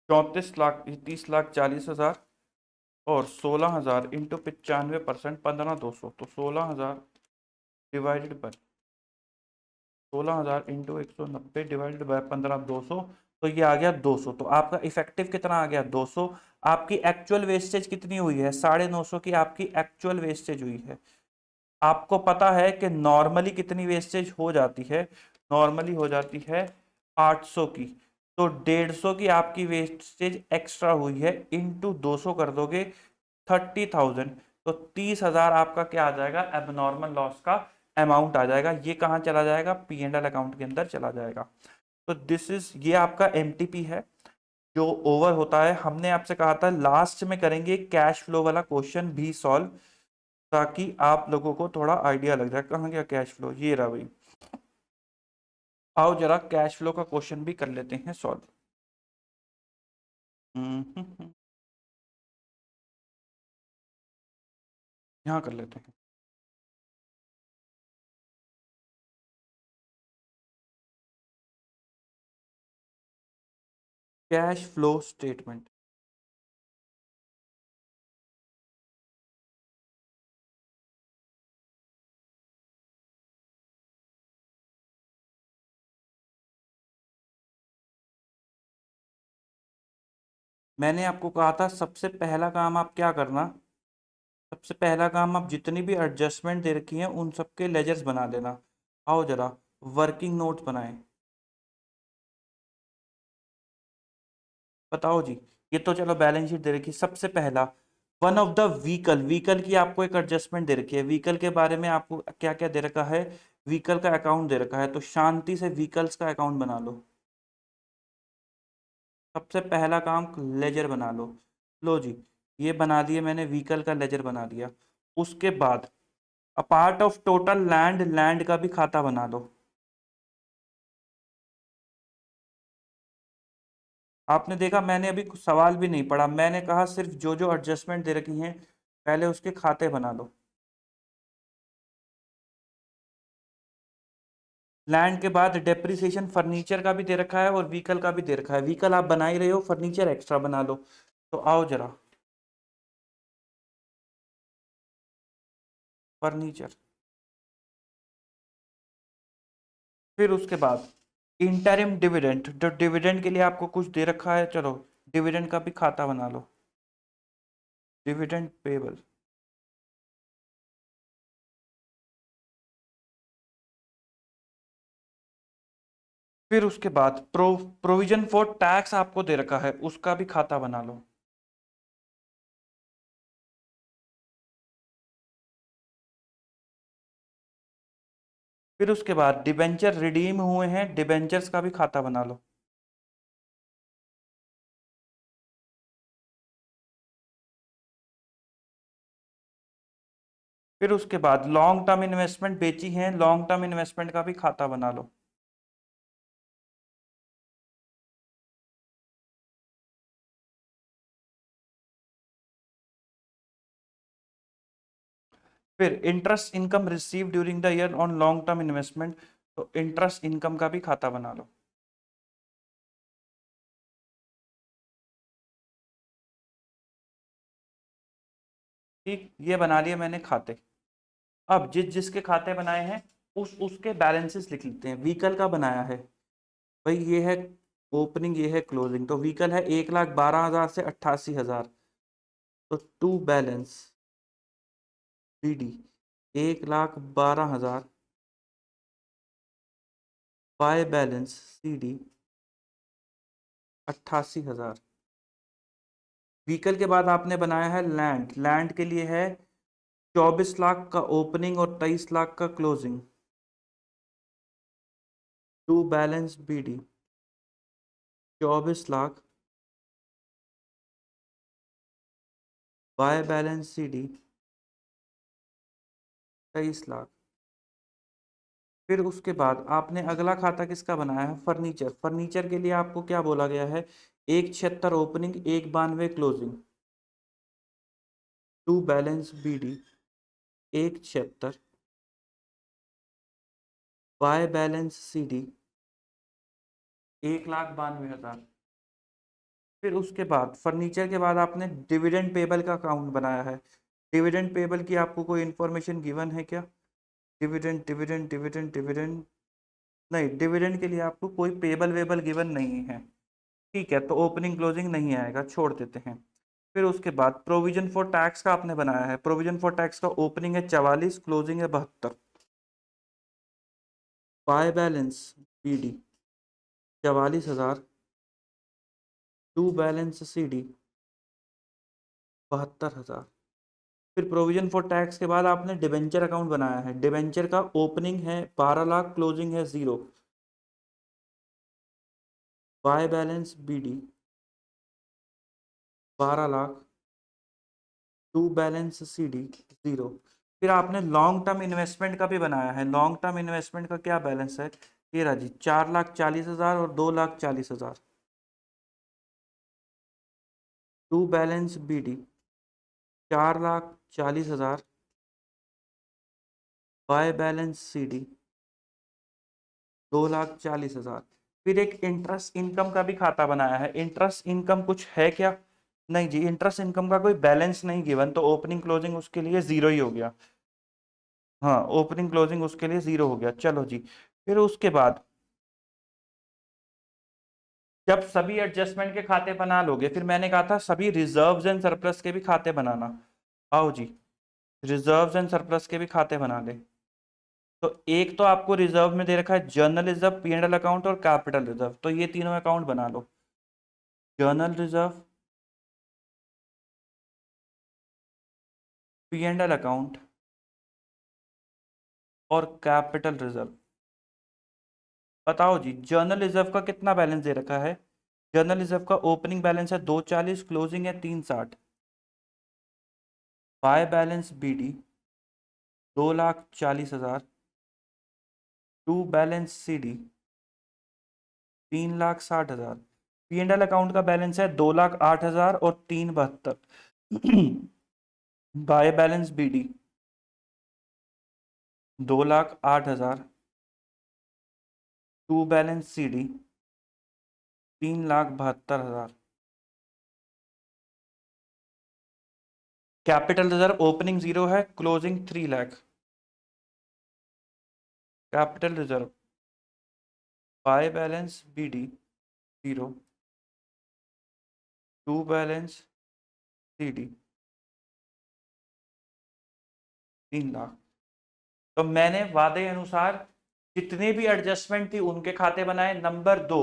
34 लाख, 30,40,000, और 16,000 इंटू 95%, 15,200, तो 16,000 divided by 16,000 into 190 divided by 15,200, तो ये आ गया 200। तो आपका इफेक्टिव कितना आ गया 200। आपकी एक्चुअल वेस्टेज कितनी हुई है, 950 की आपकी एक्चुअल वेस्टेज हुई है। आपको पता है कि नॉर्मली कितनी वेस्टेज हो जाती है, नॉर्मली हो जाती है 800 की, तो 150 की आपकी वेस्टेज एक्स्ट्रा हुई है, इंटू 200 कर दोगे 30,000, तो 30,000 आपका क्या आ जाएगा, एबनॉर्मल लॉस का अमाउंट आ जाएगा। ये कहाँ चला जाएगा, पी&एल अकाउंट के अंदर चला जाएगा। तो दिस इज, ये आपका एमटीपी है जो ओवर होता है। हमने आपसे कहा था लास्ट में करेंगे कैश फ्लो वाला क्वेश्चन भी सॉल्व, ताकि आप लोगों को थोड़ा आइडिया लग जाए। कहाँ गया कैश फ्लो, ये रहा भाई। आओ जरा कैश फ्लो का क्वेश्चन भी कर लेते हैं सॉल्व। यहाँ कर लेते हैं। Cash flow statement. मैंने आपको कहा था सबसे पहला काम आप क्या करना, सबसे पहला काम आप जितनी भी एडजस्टमेंट दे रखी हैं उन सबके लेजर्स बना देना। आओ जरा वर्किंग नोट्स बनाएं। बताओ जी। ये तो चलो बैलेंस शीट दे रखी है। सबसे पहला one of the vehicle, vehicle की आपको एक एडजस्टमेंट दे रखी है। व्हीकल के बारे में आपको क्या क्या दे रखा है, व्हीकल का अकाउंट दे रखा है, तो शांति से व्हीकल्स का अकाउंट बना लो। सबसे पहला काम लेजर बना लो। लो जी, ये बना दिए मैंने, व्हीकल का लेजर बना दिया। उसके बाद अ part of total land, land का भी खाता बना लो। आपने देखा मैंने अभी कुछ सवाल भी नहीं पढ़ा, मैंने कहा सिर्फ जो जो एडजस्टमेंट दे रखी हैं पहले उसके खाते बना लो। लैंड के बाद डेप्रिसिएशन फर्नीचर का भी दे रखा है और व्हीकल का भी दे रखा है। व्हीकल आप बना ही रहे हो, फर्नीचर एक्स्ट्रा बना लो। तो आओ जरा फर्नीचर। फिर उसके बाद इंटरिम डिविडेंड, जो डिविडेंड के लिए आपको कुछ दे रखा है, चलो डिविडेंड का भी खाता बना लो। Dividend payable. फिर उसके बाद प्रोविजन फॉर टैक्स आपको दे रखा है, उसका भी खाता बना लो। फिर उसके बाद डिबेंचर रिडीम हुए हैं, डिबेंचर्स का भी खाता बना लो। फिर उसके बाद लॉन्ग टर्म इन्वेस्टमेंट बेची है, लॉन्ग टर्म इन्वेस्टमेंट का भी खाता बना लो। फिर interest income receive during the year on long term investment, तो इंटरेस्ट इनकम का भी खाता बना लो। ठीक, ये बना लिए मैंने खाते। अब जिस जिसके खाते बनाए हैं उस उसके बैलेंसेस लिख लेते हैं। व्हीकल का बनाया है भाई, ये है ओपनिंग, ये है क्लोजिंग। तो व्हीकल है 1,12,000 से 88,000, तो to balance BD 1,12,000 by balance CD 88,000। Vehicle के बाद आपने बनाया है लैंड, लैंड के लिए है 24 लाख का ओपनिंग और 23 लाख का closing. To balance BD 24 lakh by balance CD 23 lakh. फिर उसके बाद आपने अगला खाता किसका बनाया है, फर्नीचर। फर्नीचर के लिए आपको क्या बोला गया है, 1,76 opening, 1,92 closing. To balance BD 1,76 by balance CD 1,92,000। फिर उसके बाद फर्नीचर के बाद आपने डिविडेंड पेबल का अकाउंट बनाया है। डिविडेंड पेबल की आपको कोई इन्फॉर्मेशन गिवन है क्या? डिविडेंड डिविडेंड डिविडेंड डिविडेंड, नहीं, डिविडेंड के लिए आपको कोई पेबल वेबल गिवन नहीं है। ठीक है, तो ओपनिंग क्लोजिंग नहीं आएगा, छोड़ देते हैं। फिर उसके बाद प्रोविजन फॉर टैक्स का आपने बनाया है। प्रोविजन फॉर टैक्स का ओपनिंग है 44, क्लोजिंग है 72। By balance BD 44,000, to balance CD 72,000। फिर प्रोविजन फॉर टैक्स के बाद आपने डिबेंचर अकाउंट बनाया है। डिबेंचर का ओपनिंग है 12 लाख, क्लोजिंग है 0। By balance BD 12 lakh, to balance CD 0। फिर आपने लॉन्ग टर्म इन्वेस्टमेंट का भी बनाया है। लॉन्ग टर्म इन्वेस्टमेंट का क्या बैलेंस है, ये रहा जी 4,40,000 और 2,40,000। To balance BD 4,40,000 by balance CD 2,40,000। फिर एक इंटरेस्ट इनकम का भी खाता बनाया है। इंटरेस्ट इनकम कुछ है क्या? नहीं जी, इंटरेस्ट इनकम का कोई बैलेंस नहीं गिवन, तो ओपनिंग क्लोजिंग उसके लिए जीरो ही हो गया। हाँ, ओपनिंग क्लोजिंग उसके लिए जीरो हो गया। चलो जी, फिर उसके बाद जब सभी एडजस्टमेंट के खाते बना लोगे, फिर मैंने कहा था सभी रिजर्व्स एंड सरप्लस के भी खाते बनाना। आओ जी, रिजर्व्स एंड सरप्लस के भी खाते बना ले। तो एक तो आपको रिजर्व में दे रखा है जर्नल रिजर्व, P&L अकाउंट और कैपिटल रिजर्व, तो ये तीनों अकाउंट बना लो। जर्नल रिजर्व, P&L अकाउंट और कैपिटल रिजर्व। बताओ जी, जर्नल रिजर्व का कितना बैलेंस दे रखा है? जर्नल रिजर्व का ओपनिंग बैलेंस है 240, क्लोजिंग है 360। By balance BD 2,40,000। To balance CD 3,60,000। P&L account का बैलेंस है 2,08,000 और 372। By balance BD 2,08,000। To balance CD 3,72,000। Capital reserve opening 0 है, closing 3 lakh. Capital reserve by balance BD 0। To balance CD 3 lakh. तो मैंने वादे अनुसार जितने भी एडजस्टमेंट थी उनके खाते बनाए। नंबर 2,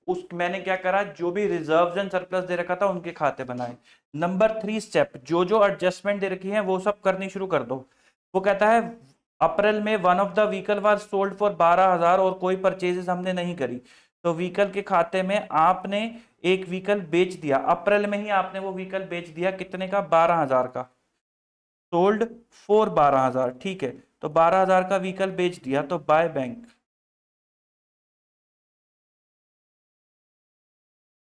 उस मैंने क्या करा, जो भी रिजर्व्स एंड सरप्लस दे रखा था उनके खाते बनाए। नंबर 3 स्टेप, जो जो एडजस्टमेंट दे रखी है वो सब करनी शुरू कर दो। वो कहता है अप्रैल में one of the vehicle was sold for 12,000 और कोई परचेजेस हमने नहीं करी, तो व्हीकल के खाते में आपने एक व्हीकल बेच दिया। अप्रैल में ही आपने वो व्हीकल बेच दिया, कितने का? 12,000 का। सोल्ड फॉर 12,000, ठीक है। तो 12,000 का व्हीकल बेच दिया, तो बाय बैंक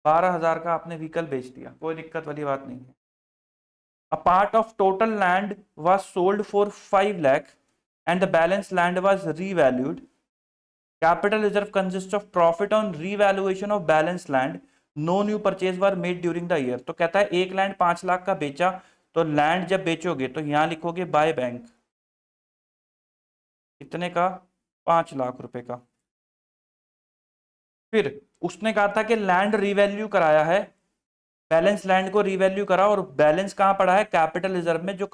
12,000 का आपने व्हीकल बेच दिया, कोई दिक्कत वाली बात नहीं है। A part of total land was sold for 5 lakh and the balance land was revalued. Capital reserve consist of profit on revaluation of balance land, no new purchase were made during the year. तो कहता है एक land 5 lakh का बेचा, तो land जब बेचोगे तो यहां लिखोगे बाय बैंक, कितने का? 5 लाख रुपए का। फिर उसने कहा था कि लैंड रिवैल्यू कराया है, बैलेंस लैंड को रिवैल्यू करा, और बैलेंस कहां पड़ा है? कैपिटल रिजर्व में। जो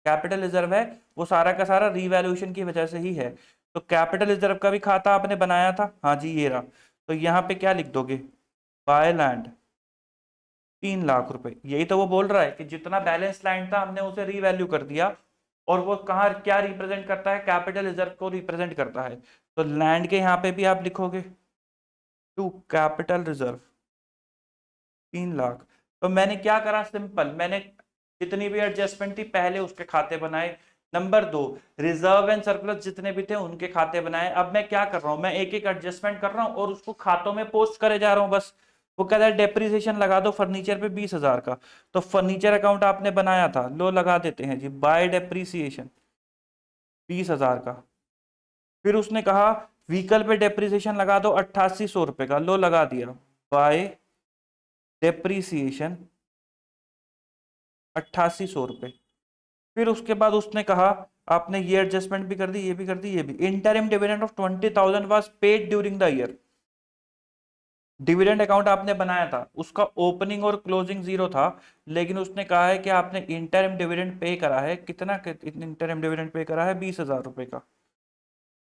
कैपिटल रिजर्व है वो सारा का सारा रिवैल्यूएशन की वजह से ही है। तो कैपिटल रिजर्व का भी खाता आपने बनाया था, हाँ जी ये रहा। तो यहाँ पे क्या लिख दोगे? बाय लैंड 3 लाख रुपए। यही तो वो बोल रहा है कि जितना बैलेंस लैंड था हमने उसे रिवैल्यू कर दिया, और वो कहाँ क्या रिप्रेजेंट करता है? कैपिटल रिजर्व को रिप्रेजेंट करता है। तो लैंड के यहाँ पे भी आप लिखोगे टू कैपिटल रिजर्व 3 लाख। तो मैंने क्या करा? सिंपल, मैंने जितनी भी एडजस्टमेंट थी पहले उसके खाते बनाए। नंबर 2, रिजर्व एंड सरप्लस जितने भी थे उनके खाते बनाए। अब मैं क्या कर रहा हूं, मैं एक एक एडजस्टमेंट कर रहा हूं और उसको खातों में पोस्ट करे जा रहा हूं बस। वो कहता है डेप्रिसिएशन लगा दो फर्नीचर पे 20,000 का, तो फर्नीचर अकाउंट आपने बनाया था, लो लगा देते हैं जी बाय डेप्रिसिएशन 20,000 का। फिर उसने कहा व्हीकल पे डेप्रिसिएशन लगा दो 8800 रुपए का, लो लगा दिया बाय डेप्रीसिएशन 8800 रुपए। फिर उसके बाद उसने कहा आपने ये एडजस्टमेंट भी कर दी, ये भी कर दी, ये भी। Interim dividend of 20,000 was paid during the year. Dividend account आपने बनाया था, उसका ओपनिंग और क्लोजिंग 0 था, लेकिन उसने कहा है कि आपने इंटरिम डिविडेंड पे करा है। कितना इंटरिम डिविडेंड पे करा है? 20,000 रुपए का।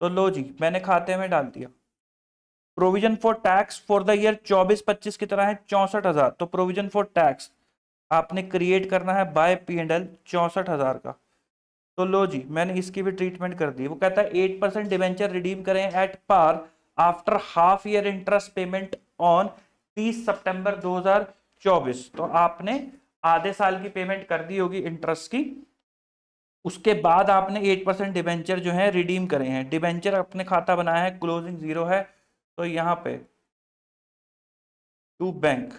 तो लो जी, मैंने खाते में डाल दिया। Provision for tax for the year 24-25 कितना है? 64,000। तो प्रोविजन फॉर टैक्स आपने क्रिएट करना है बाय P&L 64,000 का। तो लो जी, मैंने इसकी भी ट्रीटमेंट कर दी। वो कहता है 8% डिवेंचर रिडीम करें at par after half year interest payment on 30 September 2024। तो आपने आधे साल की पेमेंट कर दी होगी इंटरेस्ट की, उसके बाद आपने 8% डिवेंचर जो है रिडीम करे हैं। डिवेंचर अपने खाता बनाया है, क्लोजिंग 0 है, तो यहाँ पे टू बैंक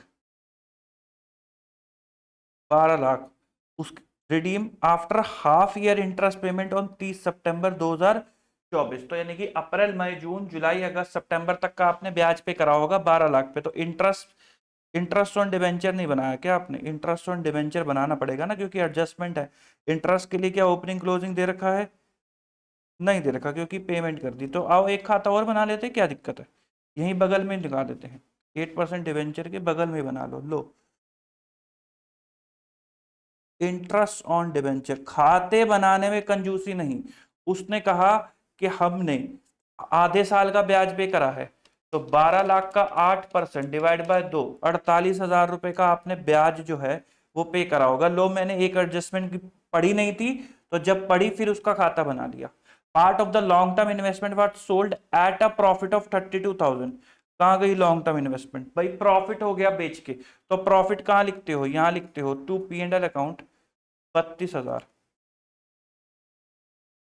12 लाख, उस redeem after half year interest payment on 30 September 2024। तो यानी कि अप्रैल मई जून जुलाई अगस्त सितंबर तक का आपने ब्याज पे करा होगा 12 लाख पे। तो इंटरेस्ट ऑन डिवेंचर नहीं बनाया क्या आपने? इंटरेस्ट ऑन डिवेंचर बनाना पड़ेगा ना, क्योंकि एडजस्टमेंट है। इंटरेस्ट के लिए क्या ओपनिंग क्लोजिंग दे रखा है? नहीं दे रखा, क्योंकि पेमेंट कर दी। तो आओ एक खाता और बना लेते हैं, क्या दिक्कत है? यहीं बगल में लगा देते हैं, 8% डिवेंचर के बगल में बना लो। लो, इंटरेस्ट ऑन डिवेंचर, खाते बनाने में कंजूसी नहीं। उसने कहा कि हमने आधे साल का ब्याज पे करा है, तो 12 लाख का 8% डिवाइड बाय 2, 48,000 रुपए का आपने ब्याज जो है वो पे करा होगा। लो, मैंने एक एडजस्टमेंट की पढ़ी नहीं थी, तो जब पढ़ी फिर उसका खाता बना लिया। Part of the long term investment was sold at a profit of 32,000। कहाँ गई लॉन्ग टर्म इन्वेस्टमेंट? भाई प्रॉफिट हो गया बेच के, तो प्रॉफिट कहाँ लिखते हो? यहाँ लिखते हो, to P and L account 32,000।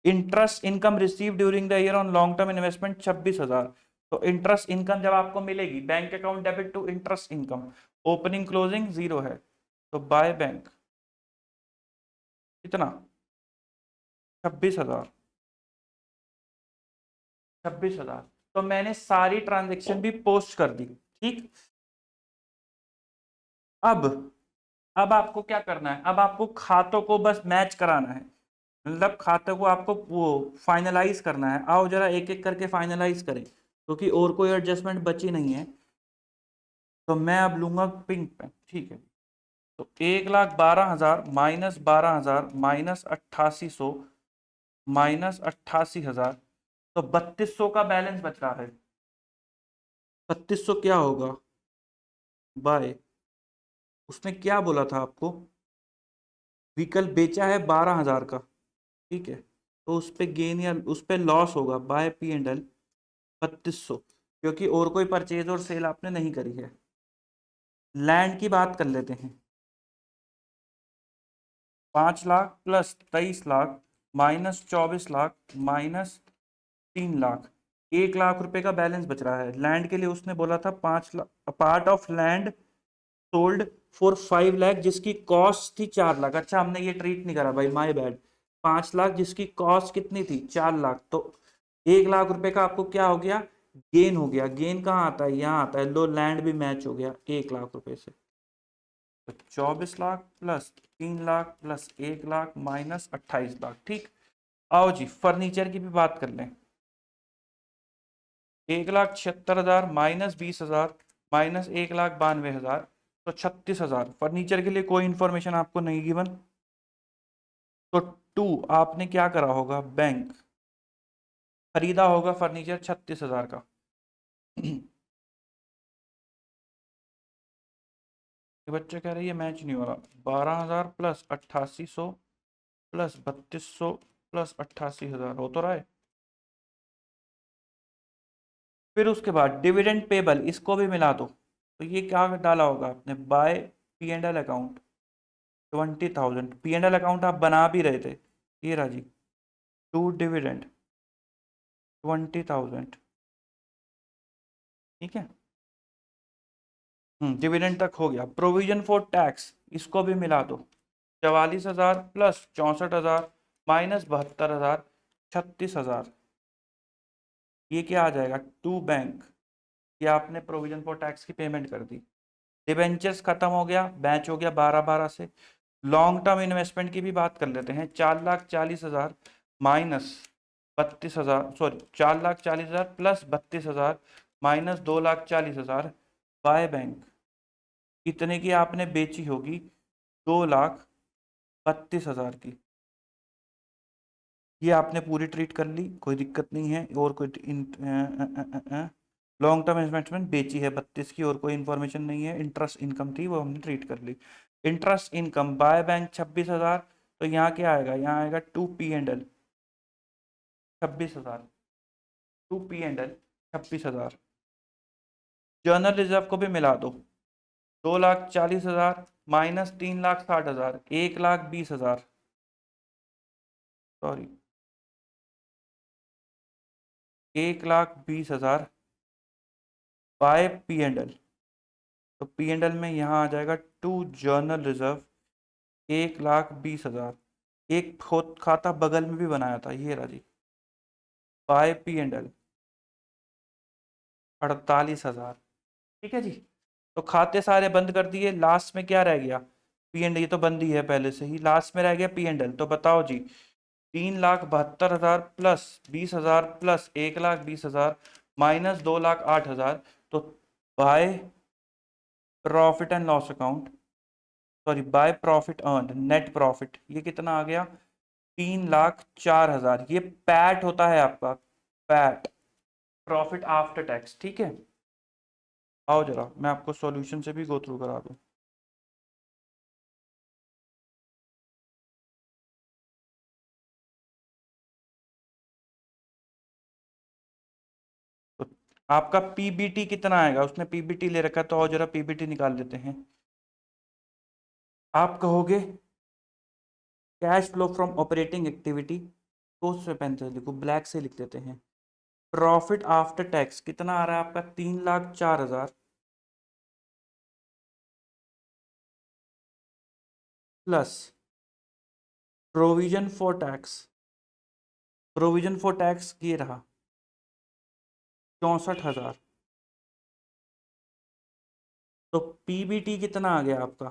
Interest income receive during the year on long term investment 26,000। तो इंटरेस्ट इनकम जब आपको मिलेगी, bank account debit to interest income, opening closing zero है, तो बाय बैंक कितना? 26,000। 26,000। तो मैंने सारी ट्रांजेक्शन भी पोस्ट कर दी, ठीक। अब अब आपको क्या करना है? अब आपको खातों को बस मैच कराना है, मतलब खाते को आपको वो फाइनलाइज करना है। आओ जरा एक एक करके फाइनलाइज करें, क्योंकि और कोई एडजस्टमेंट बची नहीं है। तो मैं अब लूंगा पिंक पेन, ठीक है। तो 1,12,000 माइनस 12,000 माइनस 8800 माइनस 88,000, तो 3200 का बैलेंस बच रहा है। 3200 क्या होगा? बाय, उसने क्या बोला था आपको? व्हीकल बेचा है 12,000 का, ठीक है, तो उस पे गेन या उस पे लॉस होगा बाय पी एंड एल 3200, क्योंकि और कोई परचेज और सेल आपने नहीं करी है। लैंड की बात कर लेते हैं। 5 lakh plus 23 lakh minus 24 lakh minus 3 lakh, 1 lakh रुपए का बैलेंस बच रहा है। लैंड के लिए उसने बोला था 5 lakh, part of land sold for 5 lakh, जिसकी कॉस्ट थी 4 लाख। अच्छा, हमने ये ट्रीट नहीं करा भाई, माय बैड। 5 लाख जिसकी कॉस्ट कितनी थी? 4 लाख। तो 1 लाख रुपए का आपको क्या हो गया? गेन हो गया। गेन कहाँ आता है? यहाँ आता है। लो, लैंड भी मैच हो गया 1 लाख रुपए से। तो 24 lakh plus 3 lakh plus 1 lakh minus 28 lakh, ठीक। आओ जी, फर्नीचर की भी बात कर लें। 1,76,000 माइनस 20,000 माइनस 1,92,000, तो 36,000। फर्नीचर के लिए कोई इंफॉर्मेशन आपको नहीं गिवन, तो टू आपने क्या करा होगा? बैंक खरीदा होगा फर्नीचर 36,000 का। ये बच्चे कह रहे हैं ये मैच नहीं हो रहा। 12,000 प्लस 8800 प्लस 3200 प्लस 88,000 हो तो रहा है। फिर उसके बाद डिविडेंड पेबल, इसको भी मिला दो। तो ये क्या डाला होगा आपने? Bye P and L account 20,000। P and L account आप बना भी रहे थे, ये रहा जी। टू डिविडेंड 20,000, ठीक है। डिविडेंड तक हो गया। प्रोविजन फॉर टैक्स, इसको भी मिला दो। 44,000 प्लस 64,000 माइनस 72,000 36,000। ये क्या आ जाएगा? टू बैंक, ये आपने प्रोविजन फॉर टैक्स की पेमेंट कर दी। डिबेंचर्स खत्म हो गया, बैच हो गया 12-12 से। लॉन्ग टर्म इन्वेस्टमेंट की भी बात कर लेते हैं। 4,40,000 minus 32,000, sorry 4,40,000 plus 32,000 minus 2,40,000 by bank. कितने की आपने बेची होगी? 2,32,000 की। ये आपने पूरी ट्रीट कर ली, कोई दिक्कत नहीं है। और कोई लॉन्ग टर्म इन्वेस्टमेंट बेची है 32 की, और कोई इन्फॉर्मेशन नहीं है। इंटरेस्ट इनकम थी, वो हमने ट्रीट कर ली। इंटरेस्ट इनकम बाय बैंक 26,000, तो यहाँ क्या आएगा? यहाँ आएगा to P and L 26,000, to P and L 26,000। General reserve को भी मिला दो। 2,40,000 minus 3,60,000 1,20,000, sorry 1,20,000 by P and L. तो पी एंड एल में यहाँ आ जाएगा टू जर्नल रिजर्व 1,20,000। एक खाता बगल में भी बनाया था, ये राजी, बाय पी एंड एल 48,000। ठीक है जी। तो खाते सारे बंद कर दिए, लास्ट में क्या रह गया, पी एंड, ये तो बंद ही है पहले से ही, लास्ट में रह गया पी एंड एल। तो बताओ जी, 3,72,000 प्लस 20,000 प्लस 1,20,000 माइनस 2,08,000। तो by profit and loss account, sorry by profit earn, net profit, ये कितना आ गया, 3,04,000। ये पैट होता है आपका, पैट, प्रॉफिट आफ्टर टैक्स। ठीक है, आओ जरा मैं आपको सॉल्यूशन से भी गो थ्रू करा दूं। तो आपका पीबीटी कितना आएगा, उसने पीबीटी ले रखा है, तो आओ जरा पीबीटी निकाल लेते हैं। आप कहोगे cash flow from operating activity, तो उससे पेन से लिखो, ब्लैक से लिख देते हैं। प्रॉफिट आफ्टर टैक्स कितना आ रहा है आपका, 3,04,000 plus provision for tax, provision for tax ये रहा 64,000। तो पीबीटी कितना आ गया आपका,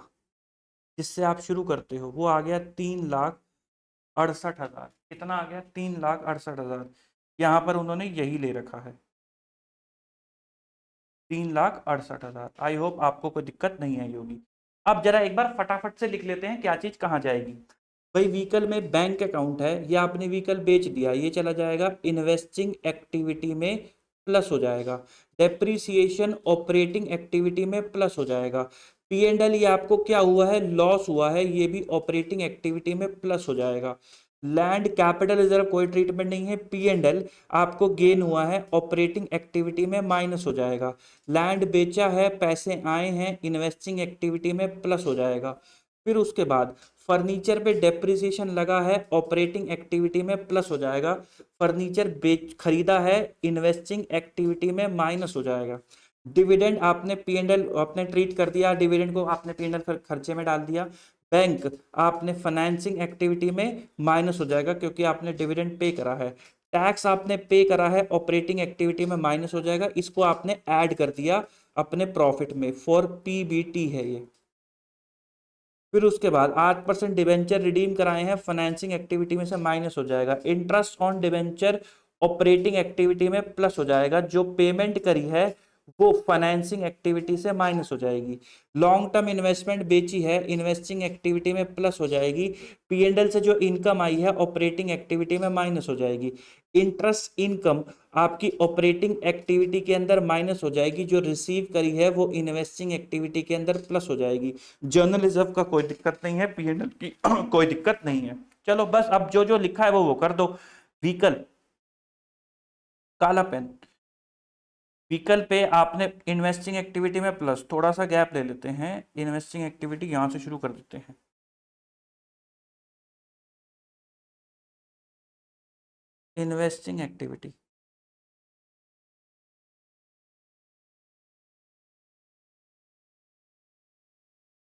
जिससे आप शुरू करते हो, वो आ गया 3,68,000। कितना आ गया, 3,68,000। यहाँ पर उन्होंने यही ले रखा है, 3,68,000। आई होप आपको कोई दिक्कत नहीं आई होगी। अब जरा एक बार फटाफट से लिख लेते हैं क्या चीज कहाँ जाएगी। भाई व्हीकल में बैंक अकाउंट है, या आपने व्हीकल बेच दिया, ये चला जाएगा इन्वेस्टिंग एक्टिविटी में, प्लस हो जाएगा। डेप्रीसिएशन ऑपरेटिंग एक्टिविटी में प्लस हो जाएगा। पी एंड एल, ये आपको क्या हुआ है, लॉस हुआ है, ये भी ऑपरेटिंग एक्टिविटी में प्लस हो जाएगा। लैंड कैपिटल रिजर्व कोई ट्रीटमेंट नहीं है, पी एंड एल आपको गेन हुआ है, ऑपरेटिंग एक्टिविटी में माइनस हो जाएगा। लैंड बेचा है, पैसे आए हैं, इन्वेस्टिंग एक्टिविटी में प्लस हो जाएगा। फिर उसके बाद फर्नीचर पे डेप्रिसिएशन लगा है, ऑपरेटिंग एक्टिविटी में प्लस हो जाएगा। फर्नीचर बेच खरीदा है, इन्वेस्टिंग एक्टिविटी में माइनस हो जाएगा। डिविडेंड आपने पी एंड एल आपने ट्रीट कर दिया, डिविडेंड को आपने पी एंड एल खर्चे में डाल दिया। बैंक आपने फाइनेंसिंग एक्टिविटी में माइनस हो जाएगा, क्योंकि आपने डिविडेंड पे करा है। टैक्स आपने पे करा है, ऑपरेटिंग एक्टिविटी में माइनस हो जाएगा, इसको आपने ऐड कर दिया अपने प्रॉफिट में, फॉर पीबीटी है ये। फिर उसके बाद 8% डिवेंचर रिडीम कराए हैं, फाइनेंसिंग एक्टिविटी में से माइनस हो जाएगा। Interest on debenture operating activity में प्लस हो जाएगा, जो पेमेंट करी है वो फाइनेंसिंग एक्टिविटी से माइनस हो जाएगी। लॉन्ग टर्म इन्वेस्टमेंट बेची है, इन्वेस्टिंग एक्टिविटी में प्लस हो जाएगी। पीएनएल से जो इनकम आई है, ऑपरेटिंग एक्टिविटी में माइनस हो जाएगी। इंटरेस्ट इनकम आपकी ऑपरेटिंग एक्टिविटी के अंदर माइनस हो जाएगी, जो रिसीव करी है वो इन्वेस्टिंग एक्टिविटी के अंदर प्लस हो जाएगी। जर्नल रिजर्व का कोई दिक्कत नहीं है, पीएनएल की कोई दिक्कत नहीं है। चलो बस अब जो जो लिखा है वो कर दो। व्हीकल, काला पेन, व्हीकल पे आपने इन्वेस्टिंग एक्टिविटी में प्लस, थोड़ा सा गैप ले लेते हैं, इन्वेस्टिंग एक्टिविटी यहां से शुरू कर देते हैं। Investing activity,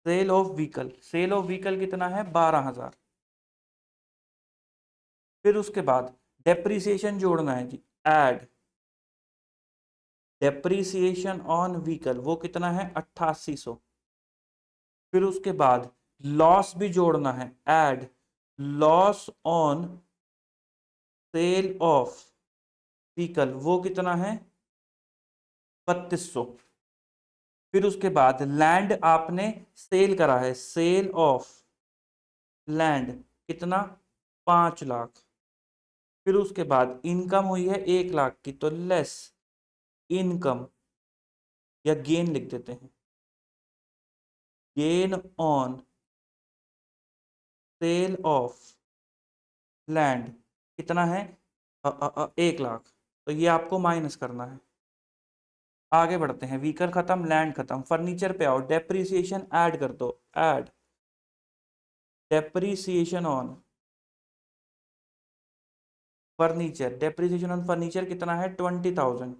sale of vehicle, sale of vehicle कितना है, 12,000। फिर उसके बाद डेप्रीसिएशन जोड़ना है जी, ऐड डेप्रीसिएशन ऑन व्हीकल, वो कितना है, 8800। फिर उसके बाद लॉस भी जोड़ना है, add loss on sale of vehicle, वो कितना है, 3200। फिर उसके बाद लैंड आपने सेल करा है, सेल ऑफ लैंड कितना, 5,00,000। फिर उसके बाद इनकम हुई है 1,00,000 की, तो लेस इनकम, या गेन लिख देते हैं, gain on sale of land कितना है, 1,00,000। तो ये आपको माइनस करना है। आगे बढ़ते हैं, व्हीकल खत्म, लैंड खत्म, फर्नीचर पे आओ, डेप्रीसिएशन ऐड कर दो, add depreciation on furniture, depreciation on furniture कितना है, 20,000।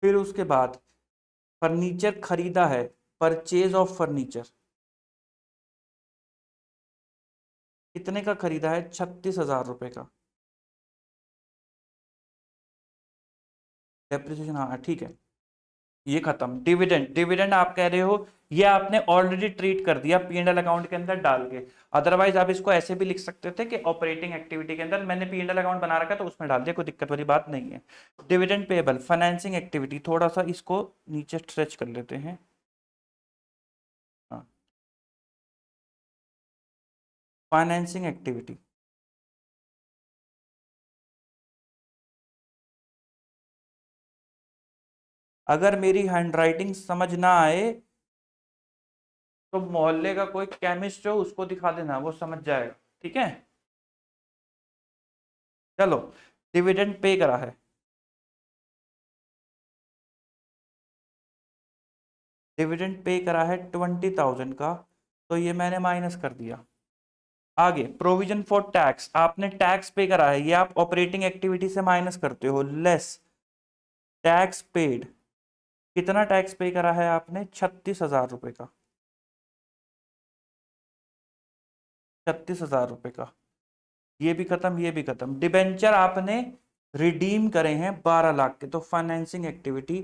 फिर उसके बाद फर्नीचर खरीदा है, परचेज ऑफ फर्नीचर, कितने का खरीदा है? 36,000 रुपए का। डेप्रिसिएशन, हाँ ठीक है, ये खत्म। डिविडेंड, डिविडेंड आप कह रहे हो ये आपने ऑलरेडी ट्रीट कर दिया P&L अकाउंट के अंदर डाल के। अदरवाइज आप इसको ऐसे भी लिख सकते थे कि ऑपरेटिंग एक्टिविटी के अंदर मैंने P&L अकाउंट बना रखा तो उसमें डाल दिया, कोई दिक्कत वाली बात नहीं है। डिविडेंड पेएबल, फाइनेंसिंग एक्टिविटी, थोड़ा सा इसको नीचे स्ट्रेच कर लेते हैं। हाँ, फाइनेंसिंग एक्टिविटी, अगर मेरी हैंडराइटिंग समझ ना आए तो मोहल्ले का कोई केमिस्ट हो उसको दिखा देना, वो समझ जाएगा, ठीक है। चलो, डिविडेंड पे करा है, डिविडेंड पे करा है 20,000 का, तो ये मैंने माइनस कर दिया। आगे प्रोविजन फॉर टैक्स, आपने टैक्स पे करा है, ये आप ऑपरेटिंग एक्टिविटी से माइनस करते हो, लेस टैक्स पेड, कितना टैक्स पे करा है आपने? 36,000 रुपए का, 36,000 रुपए का, ये भी खत्म, ये भी खत्म। डिबेंचर आपने रिडीम करे हैं 12 लाख के, तो financing activity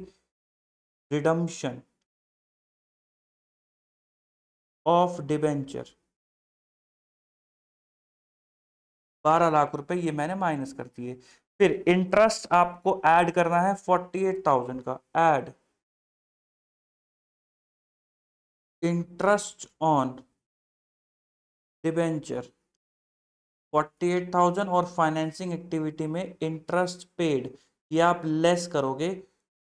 redemption of debenture 12 lakh रुपए, ये मैंने माइनस कर दिए। फिर इंटरेस्ट आपको ऐड करना है 48,000 का, ऐड इंटरेस्ट ऑन डिबेंचर 48,000, और फाइनेंसिंग एक्टिविटी में इंटरेस्ट पेड ये आप लेस करोगे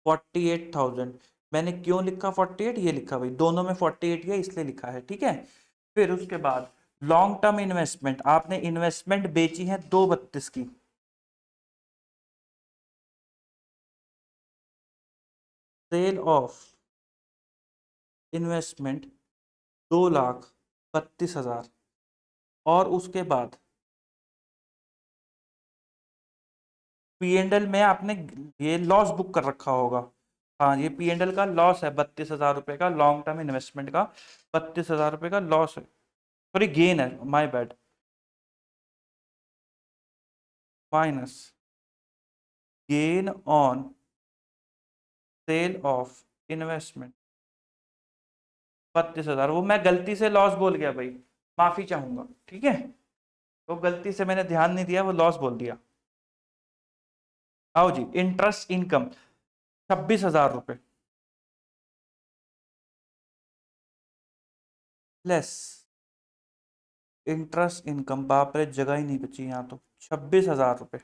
48,000। मैंने क्यों लिखा 48? ये लिखा भाई, दोनों में 48 है इसलिए लिखा है, ठीक है। फिर उसके बाद लॉन्ग टर्म इन्वेस्टमेंट, आपने इन्वेस्टमेंट बेची है 232 की, सेल ऑफ इन्वेस्टमेंट 2,32,000, और उसके बाद P&L में आपने ये लॉस बुक कर रखा होगा। हाँ, ये P&L का लॉस है 32,000 रुपए का, लॉन्ग टर्म इन्वेस्टमेंट का 32,000 रुपए का लॉस है, सॉरी गेन है, my bad, minus gain on sale of investment 32,000, वो मैं गलती से लॉस बोल गया भाई, माफी चाहूंगा, ठीक है। वो गलती से मैंने ध्यान नहीं दिया, वो लॉस बोल दिया। आओ जी, इंटरेस्ट इनकम 26,000 रुपए, लेस इंटरेस्ट इनकम, बाप रे जगह ही नहीं बची यहाँ तो, 26,000 रुपए,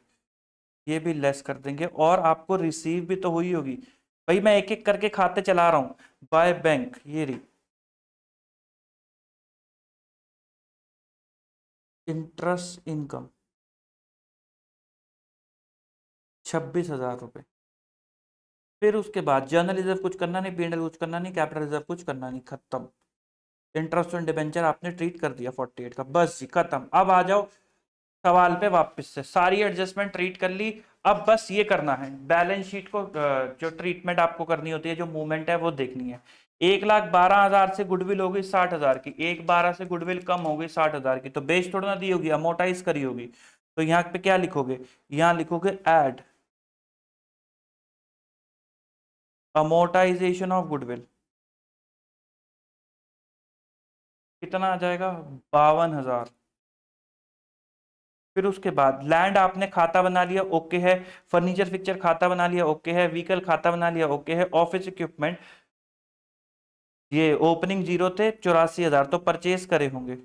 ये भी लेस कर देंगे। और आपको रिसीव भी तो हुई होगी भाई, मैं एक एक करके खाते चला रहा हूँ, बाय बैंक, ये रही इंटरेस्ट इनकम 26,000 रुपए। फिर उसके बाद जर्नल रिजर्व कुछ करना नहीं, P&L कुछ करना नहीं, कैपिटल रिजर्व कुछ करना नहीं, खत्म। इंटरेस्ट ऑन डिबेंचर आपने ट्रीट कर दिया 48 का, बस जी खत्म। अब आ जाओ सवाल पे वापस से, सारी एडजस्टमेंट ट्रीट कर ली। अब बस ये करना है, बैलेंस शीट को जो ट्रीटमेंट आपको करनी होती है, जो मूवमेंट है वो देखनी है। 1,12,000 से गुडविल हो गई 60,000 की, 1,12 से गुडविल कम हो गई 60,000 की, तो बेच थोड़ा ना दी होगी, अमोटाइज करी होगी। तो यहाँ पे क्या लिखोगे? यहाँ लिखोगे ऐड अमोटाइजेशन ऑफ गुडविल, कितना आ जाएगा? 52,000। फिर उसके बाद लैंड आपने खाता बना लिया, ओके है। फर्नीचर फिक्चर खाता बना लिया, ओके है। व्हीकल खाता बना लिया, ओके है। ऑफिस इक्विपमेंट, ये ओपनिंग जीरो थे, 84,000 तो परचेज करे होंगे,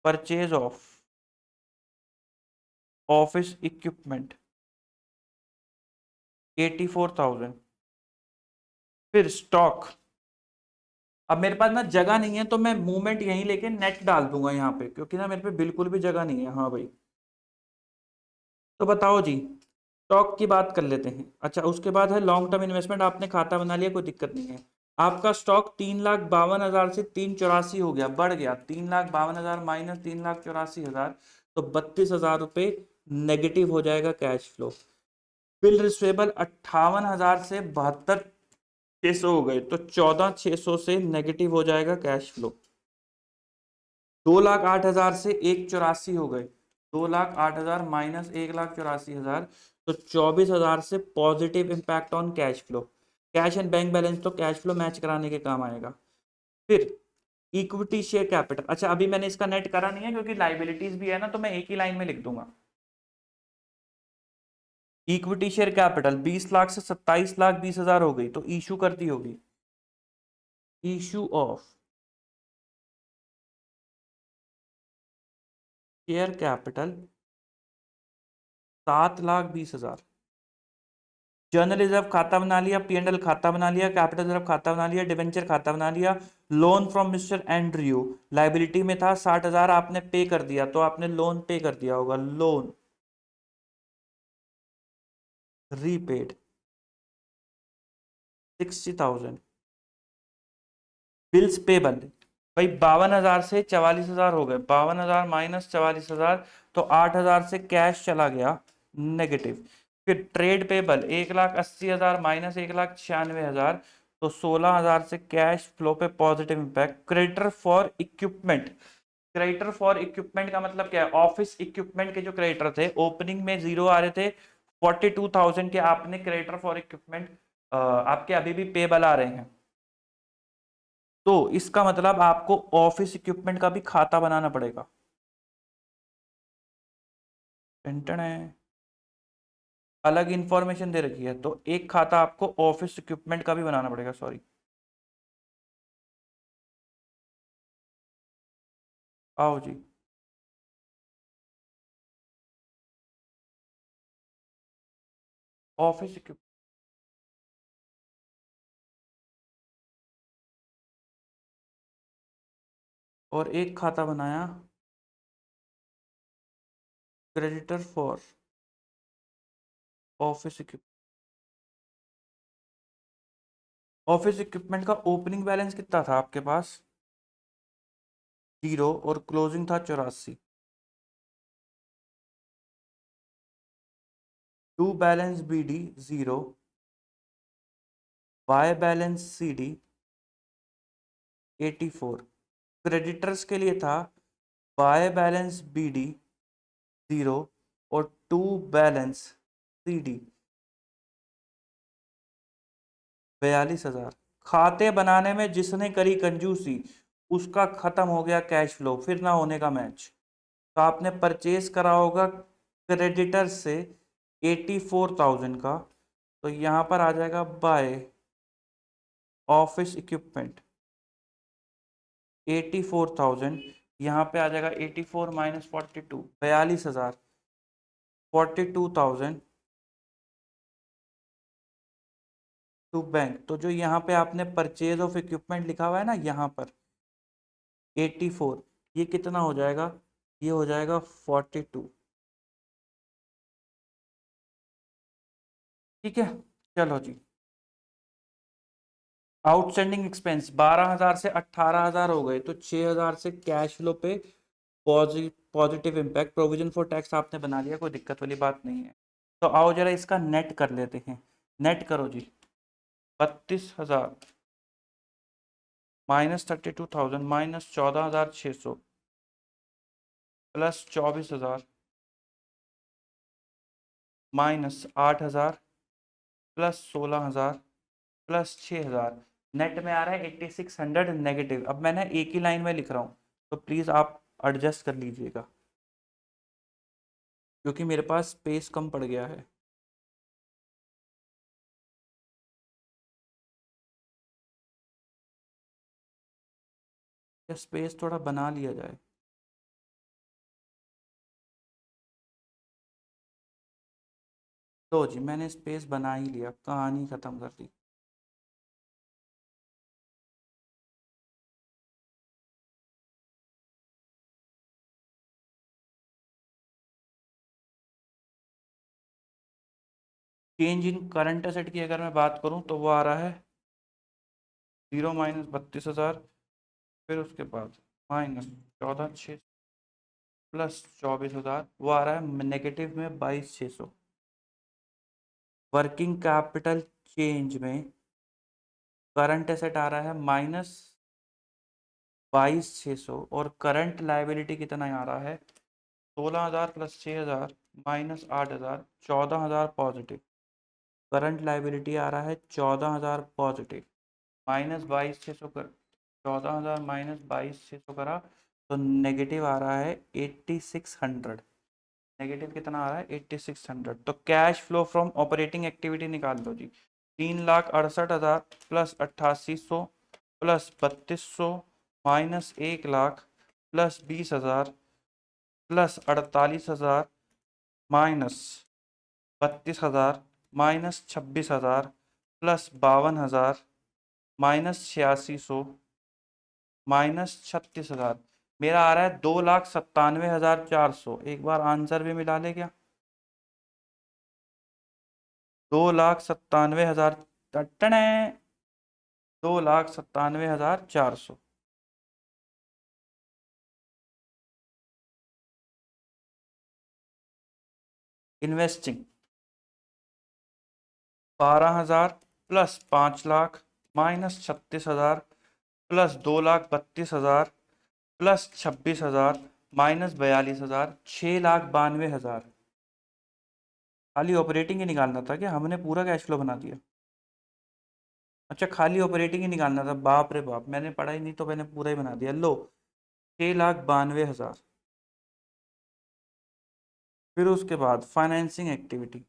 परचेज ऑफ ऑफिस इक्विपमेंट 84,000। फिर स्टॉक, अब मेरे पास ना जगह नहीं है तो मैं मूवमेंट यहीं लेके नेट डाल दूंगा यहाँ पे, क्योंकि ना मेरे पे बिल्कुल भी जगह नहीं है। हाँ भाई, तो बताओ जी, स्टॉक की बात कर लेते हैं। अच्छा, उसके बाद है लॉन्ग टर्म इन्वेस्टमेंट, आपने खाता बना लिया, कोई दिक्कत नहीं है। आपका स्टॉक 3,52,000 से 384 हो गया, बढ़ गया 3,52,000 माइनस 3,84,000, तो 32,000 रुपये नेगेटिव हो जाएगा कैश फ्लो। बिल रिसीवेबल 58,000 से 72,600 हो गए, तो 14,600 से नेगेटिव हो जाएगा कैश फ्लो। 2,08,000 से 1,84 हो गए, 2,08,000 माइनस 1,84,000, तो 24,000 से positive impact on cash flow. Cash and bank balance तो कैश फ्लो मैच कराने के काम आएगा। फिर इक्विटी शेयर कैपिटल, अच्छा अभी मैंने इसका नेट करा नहीं है क्योंकि लाइबिलिटीज भी है ना, तो मैं एक ही लाइन में लिख दूंगा। इक्विटी शेयर कैपिटल 20 लाख से 27,20,000 हो गई, तो इशू कर दी होगी, issue of share capital 7,20,000। Journal reserve खाता बना लिया, पीएनएल खाता बना लिया, कैपिटल रिजर्व खाता बना लिया, डिवेंचर खाता बना लिया। Loan from mister Andrew liability में था 60,000, आपने पे कर दिया, तो आपने लोन पे कर दिया होगा, लोन रीपेड 60,000। बिल्स पेबल भाई 52,000 से 44,000 हो गए, 52,000 माइनस 44,000, तो 8,000 से कैश चला गया नेगेटिव। फिर ट्रेड पेबल 1,80,000 माइनस 1,96,000, तो 16,000 से कैश फ्लो पे positive impact. Creditor for equipment, creditor for equipment का मतलब क्या है, ऑफिस इक्विपमेंट के जो क्रेडिटर थे ओपनिंग में जीरो आ रहे थे, 42,000 के आपने क्रेडिटर फॉर इक्विपमेंट आपके अभी भी पेबल आ रहे हैं, तो इसका मतलब आपको ऑफिस इक्विपमेंट का भी खाता बनाना पड़ेगा। टेंशन है, अलग इंफॉर्मेशन दे रखी है, तो एक खाता आपको ऑफिस इक्विपमेंट का भी बनाना पड़ेगा, सॉरी। आओ जी, ऑफिस इक्विपमेंट, और एक खाता बनाया creditor for office equipment. Office equipment का ओपनिंग बैलेंस कितना था आपके पास, जीरो, और क्लोजिंग था 84। To balance B D zero, by balance C D 84। Creditors के लिए था by balance B D zero, और टू बैलेंस सी डी 42,000। खाते बनाने में जिसने करी कंजूसी उसका खत्म हो गया कैश फ्लो, फिर ना होने का मैच। तो आपने परचेज करा होगा क्रेडिटर से 84,000 का, तो यहाँ पर आ जाएगा बाय ऑफिस इक्विपमेंट 84,000, यहाँ पे आ जाएगा 84 माइनस 42 42,000, 42,000 टू बैंक। तो जो यहाँ पे आपने परचेज ऑफ इक्विपमेंट लिखा हुआ है ना यहाँ पर 84, ये कितना हो जाएगा, ये हो जाएगा 42। ठीक है, चलो जी। आउटस्टैंडिंग एक्सपेंस 12,000 से 18,000 हो गए, तो 6,000 से कैश फ्लो पे positive impact. Provision for tax आपने बना लिया, कोई दिक्कत वाली बात नहीं है। तो आओ जरा इसका नेट कर लेते हैं, नेट करो जी। 32,000 minus 32,000 minus 14,600 plus 24,000 minus 8,000 plus 16,000 plus 6,000, net में आ रहा है 8,600 नेगेटिव। अब मैं ना एक ही लाइन में लिख रहा हूँ, तो प्लीज़ आप एडजस्ट कर लीजिएगा क्योंकि मेरे पास स्पेस कम पड़ गया है। या स्पेस थोड़ा बना लिया जाए। तो जी मैंने स्पेस बना ही लिया, कहानी ख़त्म कर दी। चेंज इन करंट एसेट की अगर मैं बात करूं तो वो आ रहा है 0 माइनस 32,000, फिर उसके बाद माइनस 14,600 प्लस 24,000, वो आ रहा है नेगेटिव में 22,600। वर्किंग कैपिटल चेंज में करंट एसेट आ रहा है -22,600 और करंट लायबिलिटी कितना आ रहा है 16,000 + 6,000 -8,000 14,000 पॉजिटिव। करंट लायबिलिटी आ रहा है 14,000 पॉजिटिव, -22,600 कर 14,000 -22,600 करा तो नेगेटिव आ रहा है 8600। नेगेटिव कितना आ रहा है 8600। तो cash flow from operating activity निकाल लो जी। 3,68,000 + 8800 + 3200 -1,00,000 + 20,000 + 48,000 -32,000 -26,000 + 52,000 -8600 -36,000। मेरा आ रहा है 2,97,400। एक बार आंसर भी मिला ले क्या? 2,97,000 2,97,400। इन्वेस्टिंग 12,000 + 5,00,000 -36,000 + 2,32,000 + 26,000 -42,000 6,92,000। खाली ऑपरेटिंग ही निकालना था क्या? हमने पूरा कैश फ्लो बना दिया। अच्छा, खाली ऑपरेटिंग ही निकालना था। बाप रे बाप, मैंने पढ़ा ही नहीं तो मैंने पूरा ही बना दिया। लो 6,92,000। फिर उसके बाद फाइनेंसिंग एक्टिविटी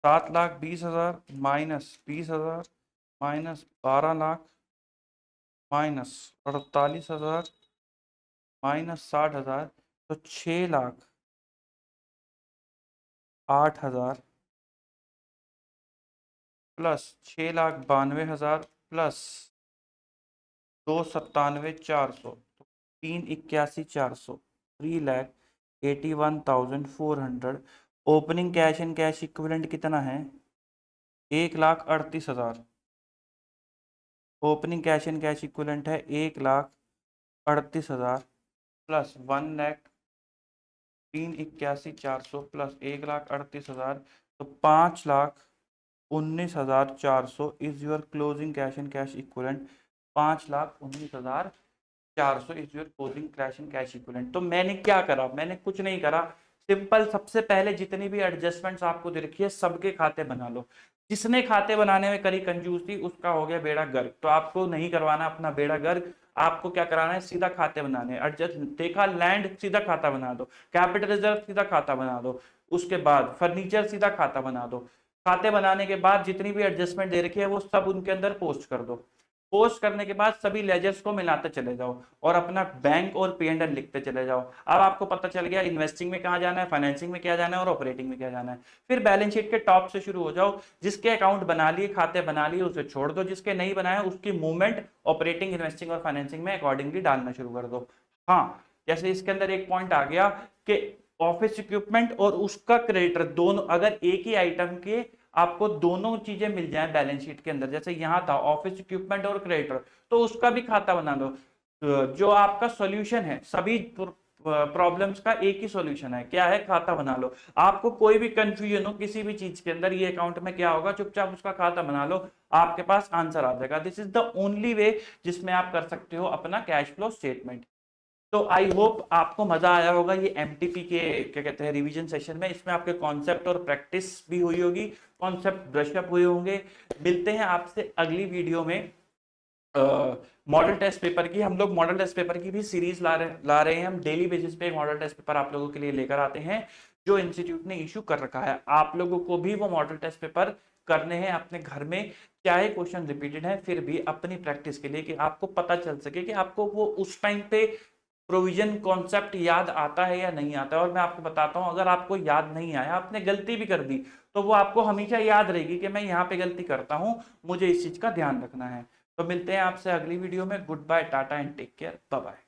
7,20,000 -20,000 -12,00,000 -48,000 -60,000 तो 6,08,000 प्लस 6,92,000 प्लस 2,97,400 तो 3,81,400 3,81,400। Opening cash and cash equivalent कितना है 1,38,000। Opening cash and cash equivalent है 1,38,000 प्लस 1,03,81,400 प्लस 1,38,000 तो 5,19,400 is your closing cash and cash equivalent. 5,19,400 is your closing cash and cash equivalent. तो मैंने क्या करा? मैंने कुछ नहीं करा, सिंपल। सबसे पहले जितनी भी एडजस्टमेंट्स आपको दे रखी है सबके खाते बना लो। जिसने खाते बनाने में करी कंजूसी उसका हो गया बेड़ा गर्क। तो आपको नहीं करवाना अपना बेड़ा गर्क। आपको क्या कराना है? सीधा खाते बनाने। एडजस्ट देखा लैंड, सीधा खाता बना दो। कैपिटल रिजर्व, सीधा खाता बना दो। उसके बाद फर्नीचर, सीधा खाता बना दो। खाते बनाने के बाद जितनी भी एडजस्टमेंट दे रखी है वो सब उनके अंदर पोस्ट कर दो। पोस्ट करने के बाद सभी लेजर्स को मिलाते चले जाओ और अपना बैंक और P&L लिखते चले जाओ। अब आपको पता चल गया इन्वेस्टिंग में कहाँ जाना है, फाइनेंसिंग में क्या जाना है और ऑपरेटिंग में क्या जाना है। फिर बैलेंस शीट के टॉप से शुरू हो जाओ। जिसके अकाउंट बना लिए, खाते बना लिए, उसे छोड़ दो। जिसके नहीं बनाए उसकी मूवमेंट ऑपरेटिंग, इन्वेस्टिंग और फाइनेंसिंग में अकॉर्डिंगली डालना शुरू कर दो। हाँ, जैसे इसके अंदर एक पॉइंट आ गया कि ऑफिस इक्विपमेंट और उसका क्रेडिटर दोनों, अगर एक ही आइटम के आपको दोनों चीजें मिल जाए बैलेंस शीट के अंदर, जैसे यहां था ऑफिस इक्विपमेंट और क्रेडिटर, तो उसका भी खाता बना दो। जो आपका सॉल्यूशन है सभी प्रॉब्लम्स का एक ही सॉल्यूशन है, क्या है? खाता बना लो। आपको कोई भी कंफ्यूजन हो किसी भी चीज के अंदर, ये अकाउंट में क्या होगा, चुपचाप उसका खाता बना लो, आपके पास आंसर आ जाएगा। This is the only way जिसमें आप कर सकते हो अपना कैश फ्लो स्टेटमेंट। तो आई होप आपको मजा आया होगा ये एमटीपी के क्या कहते हैं रिवीजन सेशन में। इसमें आपके कॉन्सेप्ट और प्रैक्टिस भी हुई होगी, कॉन्सेप्ट ब्रशअप हुए होंगे। मिलते हैं आपसे अगली वीडियो में मॉडल टेस्ट पेपर की। हम लोग मॉडल टेस्ट पेपर की भी सीरीज ला रहे हैं। हम डेली बेसिस पे मॉडल टेस्ट पेपर आप लोगों के लिए लेकर आते हैं जो इंस्टीट्यूट ने इशू कर रखा है। आप लोगों को भी वो मॉडल टेस्ट पेपर करने हैं अपने घर में, चाहे क्वेश्चन रिपीटेड है फिर भी अपनी प्रैक्टिस के लिए, कि आपको पता चल सके कि आपको वो उस टाइम पे प्रोविजन कॉन्सेप्ट याद आता है या नहीं आता है। और मैं आपको बताता हूं, अगर आपको याद नहीं आया, आपने गलती भी कर दी, तो वो आपको हमेशा याद रहेगी कि मैं यहाँ पे गलती करता हूं, मुझे इस चीज का ध्यान रखना है। तो मिलते हैं आपसे अगली वीडियो में। Good bye, tata and take care, bye bye.